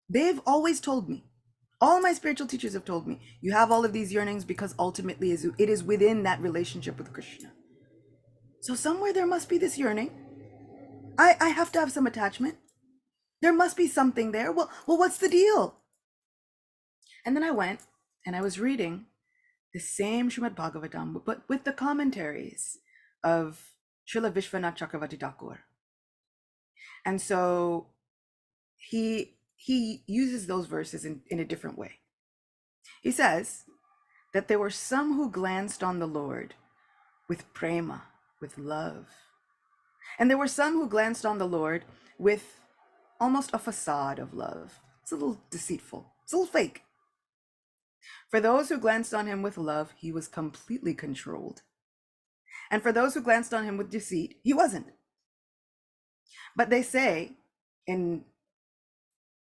they've always told me, all my spiritual teachers have told me, you have all of these yearnings because ultimately it is within that relationship with Krishna. So somewhere there must be this yearning. I have to have some attachment. There must be something there. Well, what's the deal? And then I went and I was reading the same Srimad Bhagavatam, but with the commentaries of Srila Vishwanath Chakravarti Thakur. And so he uses those verses in a different way. He says that there were some who glanced on the Lord with prema, with love. And there were some who glanced on the Lord with almost a facade of love. It's a little deceitful. It's a little fake. For those who glanced on him with love, he was completely controlled. And for those who glanced on him with deceit, he wasn't. But they say in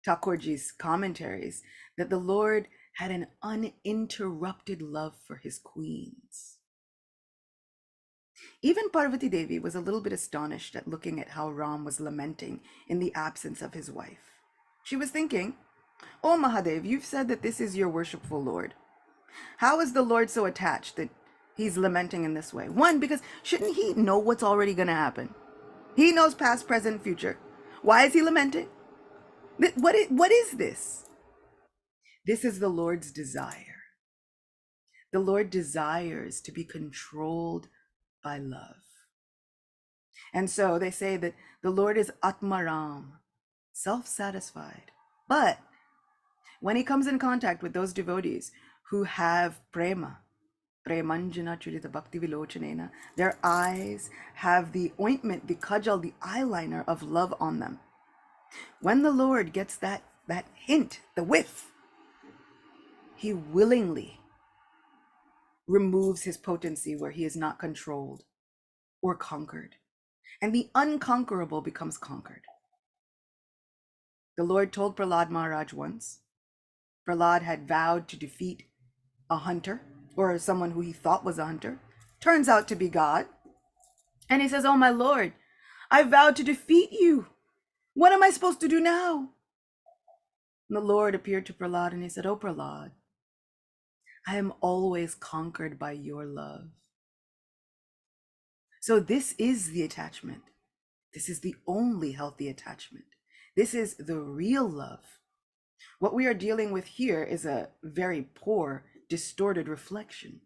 Thakurji's commentaries that the Lord had an uninterrupted love for his queens. Even Parvati Devi was a little bit astonished at looking at how Ram was lamenting in the absence of his wife. She was thinking, "Oh Mahadev, you've said that this is your worshipful Lord. How is the Lord so attached that he's lamenting in this way? One, because shouldn't he know what's already going to happen? He knows past, present, future. Why is he lamenting? What is this? This is the Lord's desire. The Lord desires to be controlled by love. And so they say that the Lord is Atmaram, self-satisfied. But when he comes in contact with those devotees who have prema, premanjana churita bhakti vilochanena, their eyes have the ointment, the kajal, the eyeliner of love on them. When the Lord gets that hint, the whiff, he willingly removes his potency where he is not controlled or conquered. And the unconquerable becomes conquered. The Lord told Prahlad Maharaj once, Prahlad had vowed to defeat a hunter or someone who he thought was a hunter. Turns out to be God. And he says, "Oh my Lord, I vowed to defeat you. What am I supposed to do now?" And the Lord appeared to Prahlad and he said, "Oh Prahlad, I am always conquered by your love." So this is the attachment. This is the only healthy attachment. This is the real love. What we are dealing with here is a very poor, distorted reflection.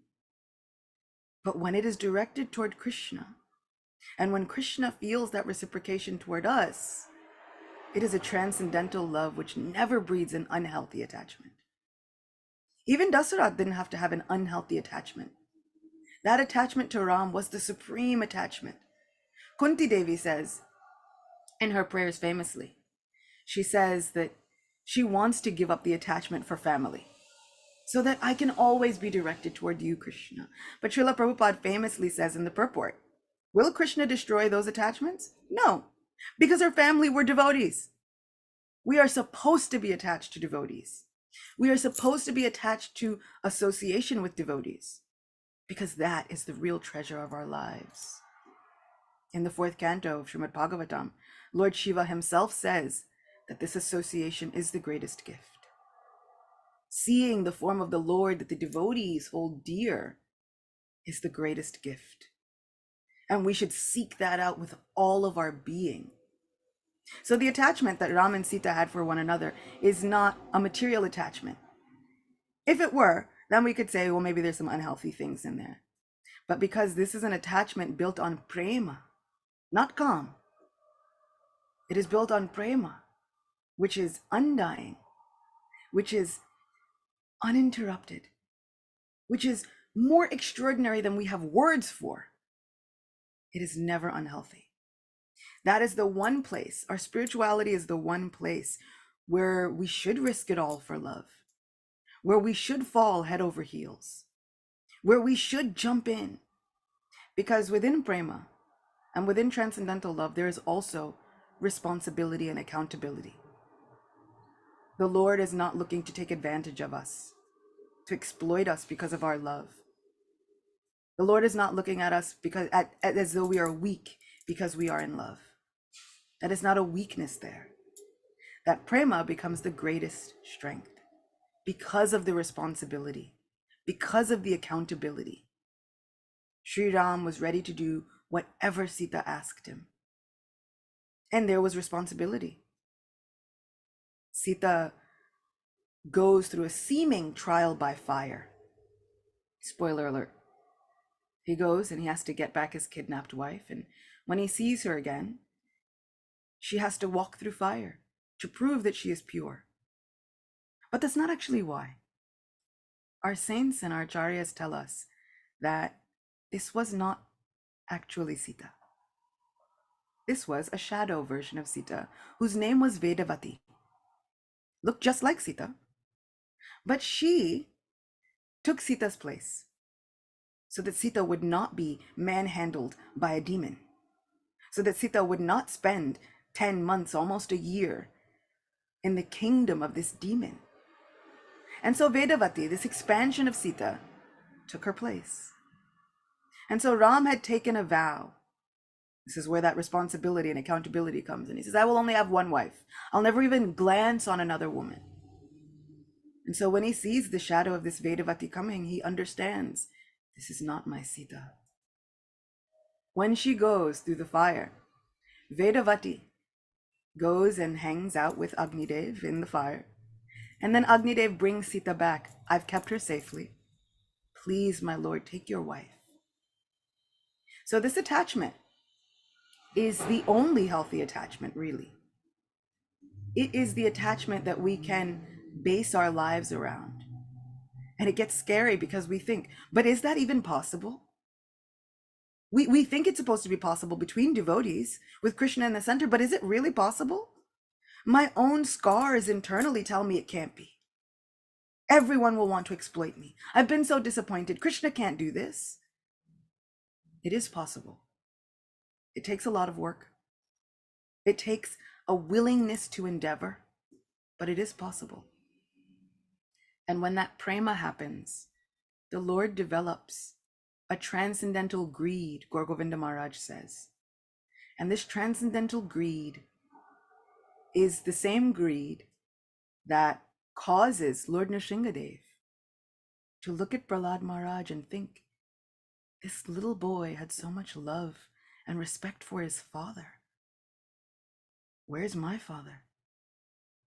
But when it is directed toward Krishna, and when Krishna feels that reciprocation toward us, it is a transcendental love which never breeds an unhealthy attachment. Even Dasarath didn't have to have an unhealthy attachment. That attachment to Ram was the supreme attachment. Kunti Devi says in her prayers famously, she says that she wants to give up the attachment for family so that I can always be directed toward you, Krishna. But Srila Prabhupada famously says in the purport, will Krishna destroy those attachments? No, because her family were devotees. We are supposed to be attached to devotees. We are supposed to be attached to association with devotees, because that is the real treasure of our lives. In the 4th canto of Srimad Bhagavatam, Lord Shiva himself says that this association is the greatest gift. Seeing the form of the Lord that the devotees hold dear is the greatest gift. And we should seek that out with all of our being. So the attachment that Ram and Sita had for one another is not a material attachment. If it were, then we could say, well, maybe there's some unhealthy things in there. But because this is an attachment built on prema, not kam, it is built on prema, which is undying, which is uninterrupted, which is more extraordinary than we have words for. It is never unhealthy. That is the one place, our spirituality is the one place where we should risk it all for love, where we should fall head over heels, where we should jump in. Because within prema and within transcendental love, there is also responsibility and accountability. The Lord is not looking to take advantage of us, to exploit us because of our love. The Lord is not looking at us as though we are weak because we are in love. That is not a weakness there. that prema becomes the greatest strength because of the responsibility, because of the accountability. Sri Ram was ready to do whatever Sita asked him. And there was responsibility. Sita goes through a seeming trial by fire. Spoiler alert. He goes and he has to get back his kidnapped wife. And when he sees her again, she has to walk through fire to prove that she is pure. But that's not actually why. Our saints and our acharyas tell us that this was not actually Sita. This was a shadow version of Sita, whose name was Vedavati. Looked just like Sita, but she took Sita's place so that Sita would not be manhandled by a demon, so that Sita would not spend 10 months, almost a year, in the kingdom of this demon. And so Vedavati, this expansion of Sita, took her place. And so Ram had taken a vow. This is where that responsibility and accountability comes in. He says, I will only have one wife. I'll never even glance on another woman. And so when he sees the shadow of this Vedavati coming, he understands, this is not my Sita. When she goes through the fire, Vedavati goes and hangs out with Agnidev in the fire. And then Agnidev brings Sita back. I've kept her safely. Please, my lord, take your wife. So this attachment is the only healthy attachment, really. It is the attachment that we can base our lives around. And it gets scary because we think, but is that even possible? We think it's supposed to be possible between devotees with Krishna in the center, but is it really possible? My own scars internally tell me it can't be. Everyone will want to exploit me. I've been so disappointed. Krishna can't do this. It is possible. It takes a lot of work. It takes a willingness to endeavor, but it is possible. And when that prema happens, the Lord develops a transcendental greed, Gaur Govinda Maharaj says. And this transcendental greed is the same greed that causes Lord Nrsingadev to look at Prahlad Maharaj and think, this little boy had so much love and respect for his father. Where's my father?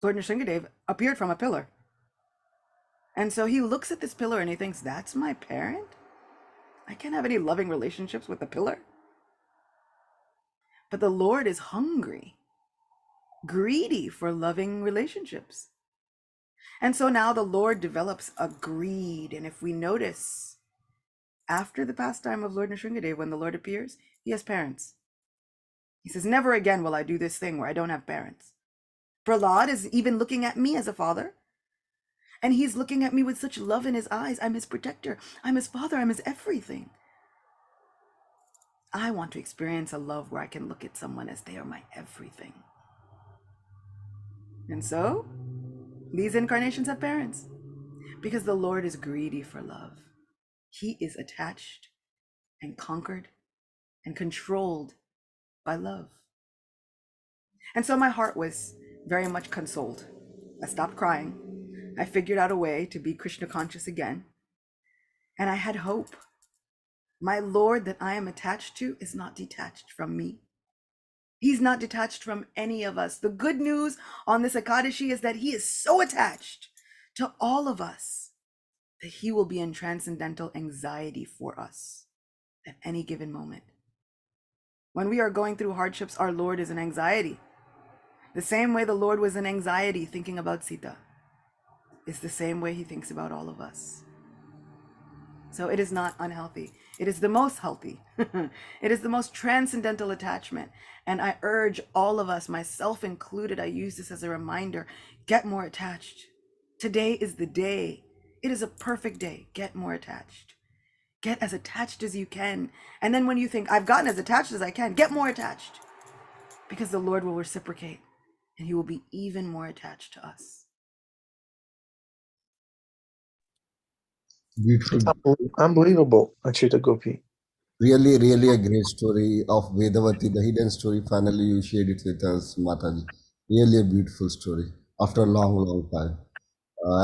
Lord Nrsingadev appeared from a pillar. And so he looks at this pillar and he thinks, that's my parent? I can't have any loving relationships with the pillar. But the Lord is hungry, greedy for loving relationships. And so now the Lord develops a greed. And if we notice, after the pastime of Lord Nrsingadev, when the Lord appears, he has parents. He says, never again will I do this thing where I don't have parents. Prahlad is even looking at me as a father. And he's looking at me with such love in his eyes. I'm his protector. I'm his father. I'm his everything. I want to experience a love where I can look at someone as they are my everything. And so, these incarnations have parents. Because the Lord is greedy for love. He is attached and conquered and controlled by love. And so my heart was very much consoled. I stopped crying. I figured out a way to be Krishna conscious again. And I had hope. My Lord that I am attached to is not detached from me. He's not detached from any of us. The good news on this Ekadashi is that he is so attached to all of us that he will be in transcendental anxiety for us at any given moment. When we are going through hardships, our Lord is in anxiety. The same way the Lord was in anxiety thinking about Sita is the same way he thinks about all of us. So it is not unhealthy. It is the most healthy. It is the most transcendental attachment. And I urge all of us, myself included, I use this as a reminder, get more attached. Today is the day. It is a perfect day. Get more attached. Get as attached as you can. And then when you think, I've gotten as attached as I can, get more attached. Because the Lord will reciprocate and he will be even more attached to us. Beautiful. Unbelievable, Acyuta Gopi. Really, really a great story of Vedavati, the hidden story. Finally, you shared it with us, Mataji. Really a beautiful story after a long, long time.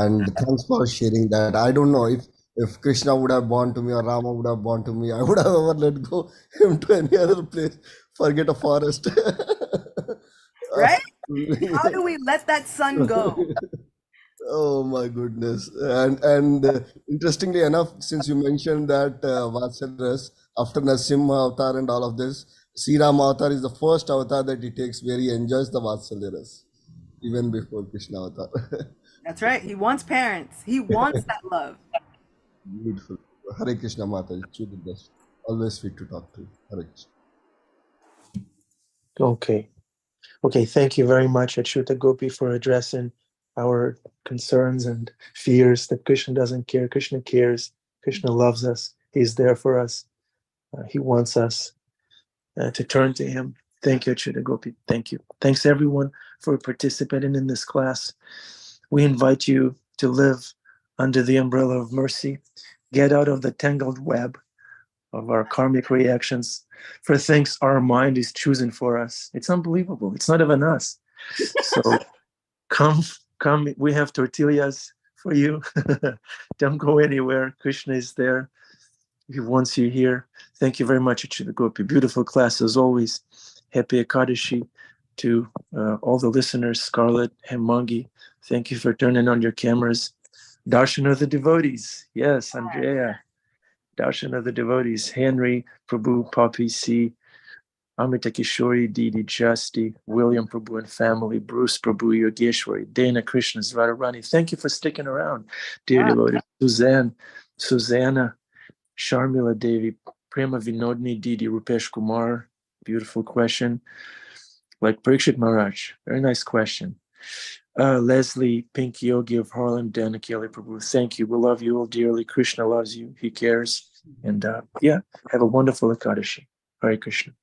And thanks for sharing that. I don't know if Krishna would have born to me or Rama would have born to me, I would have ever let go him to any other place, forget a forest. Right? How do we let that sun go? Oh my goodness. And interestingly enough, since you mentioned that Vatsalya, after Narasimha avatar and all of this, Sri Rama avatar is the first avatar that he takes where he enjoys the Vatsalya ras, even before Krishna avatar. That's right. He wants parents. He wants that love. Beautiful. Hare Krishna Mataji, truly blessed. Always sweet to talk to you. Hare Krishna. Okay. Okay, thank you very much, Acyuta Gopi, for addressing our concerns and fears that Krishna doesn't care. Krishna cares. Krishna loves us. He's there for us. He wants us to turn to him. Thank you, Acyuta Gopi. Thank you. Thanks, everyone, for participating in this class. We invite you to live under the umbrella of mercy. Get out of the tangled web of our karmic reactions for things our mind is choosing for us. It's unbelievable. It's not even us. So come, we have tortillas for you. Don't go anywhere. Krishna is there. He wants you here. Thank you very much, Acyuta Gopi. Beautiful class as always. Happy Ekadashi to all the listeners. Scarlett, Hemangi, thank you for turning on your cameras. Darshan of the devotees. Yes, Andrea. Darshan of the devotees. Henry, Prabhu, Poppy, C. Amrita Kishori, Didi, Justi, William Prabhu and family, Bruce Prabhu, Yogeshwari, Dana Krishnas, Radharani. Thank you for sticking around, dear devotees. Suzanne, Susanna, Sharmila Devi, Prema Vinodni, Didi, Rupesh Kumar. Beautiful question. Like Parikshit Maharaj. Very nice question. Leslie, Pink Yogi of Harlem, Dan Akeli Prabhu. Thank you. We love you all dearly. Krishna loves you. He cares. And have a wonderful Ekadashi. Hare Krishna.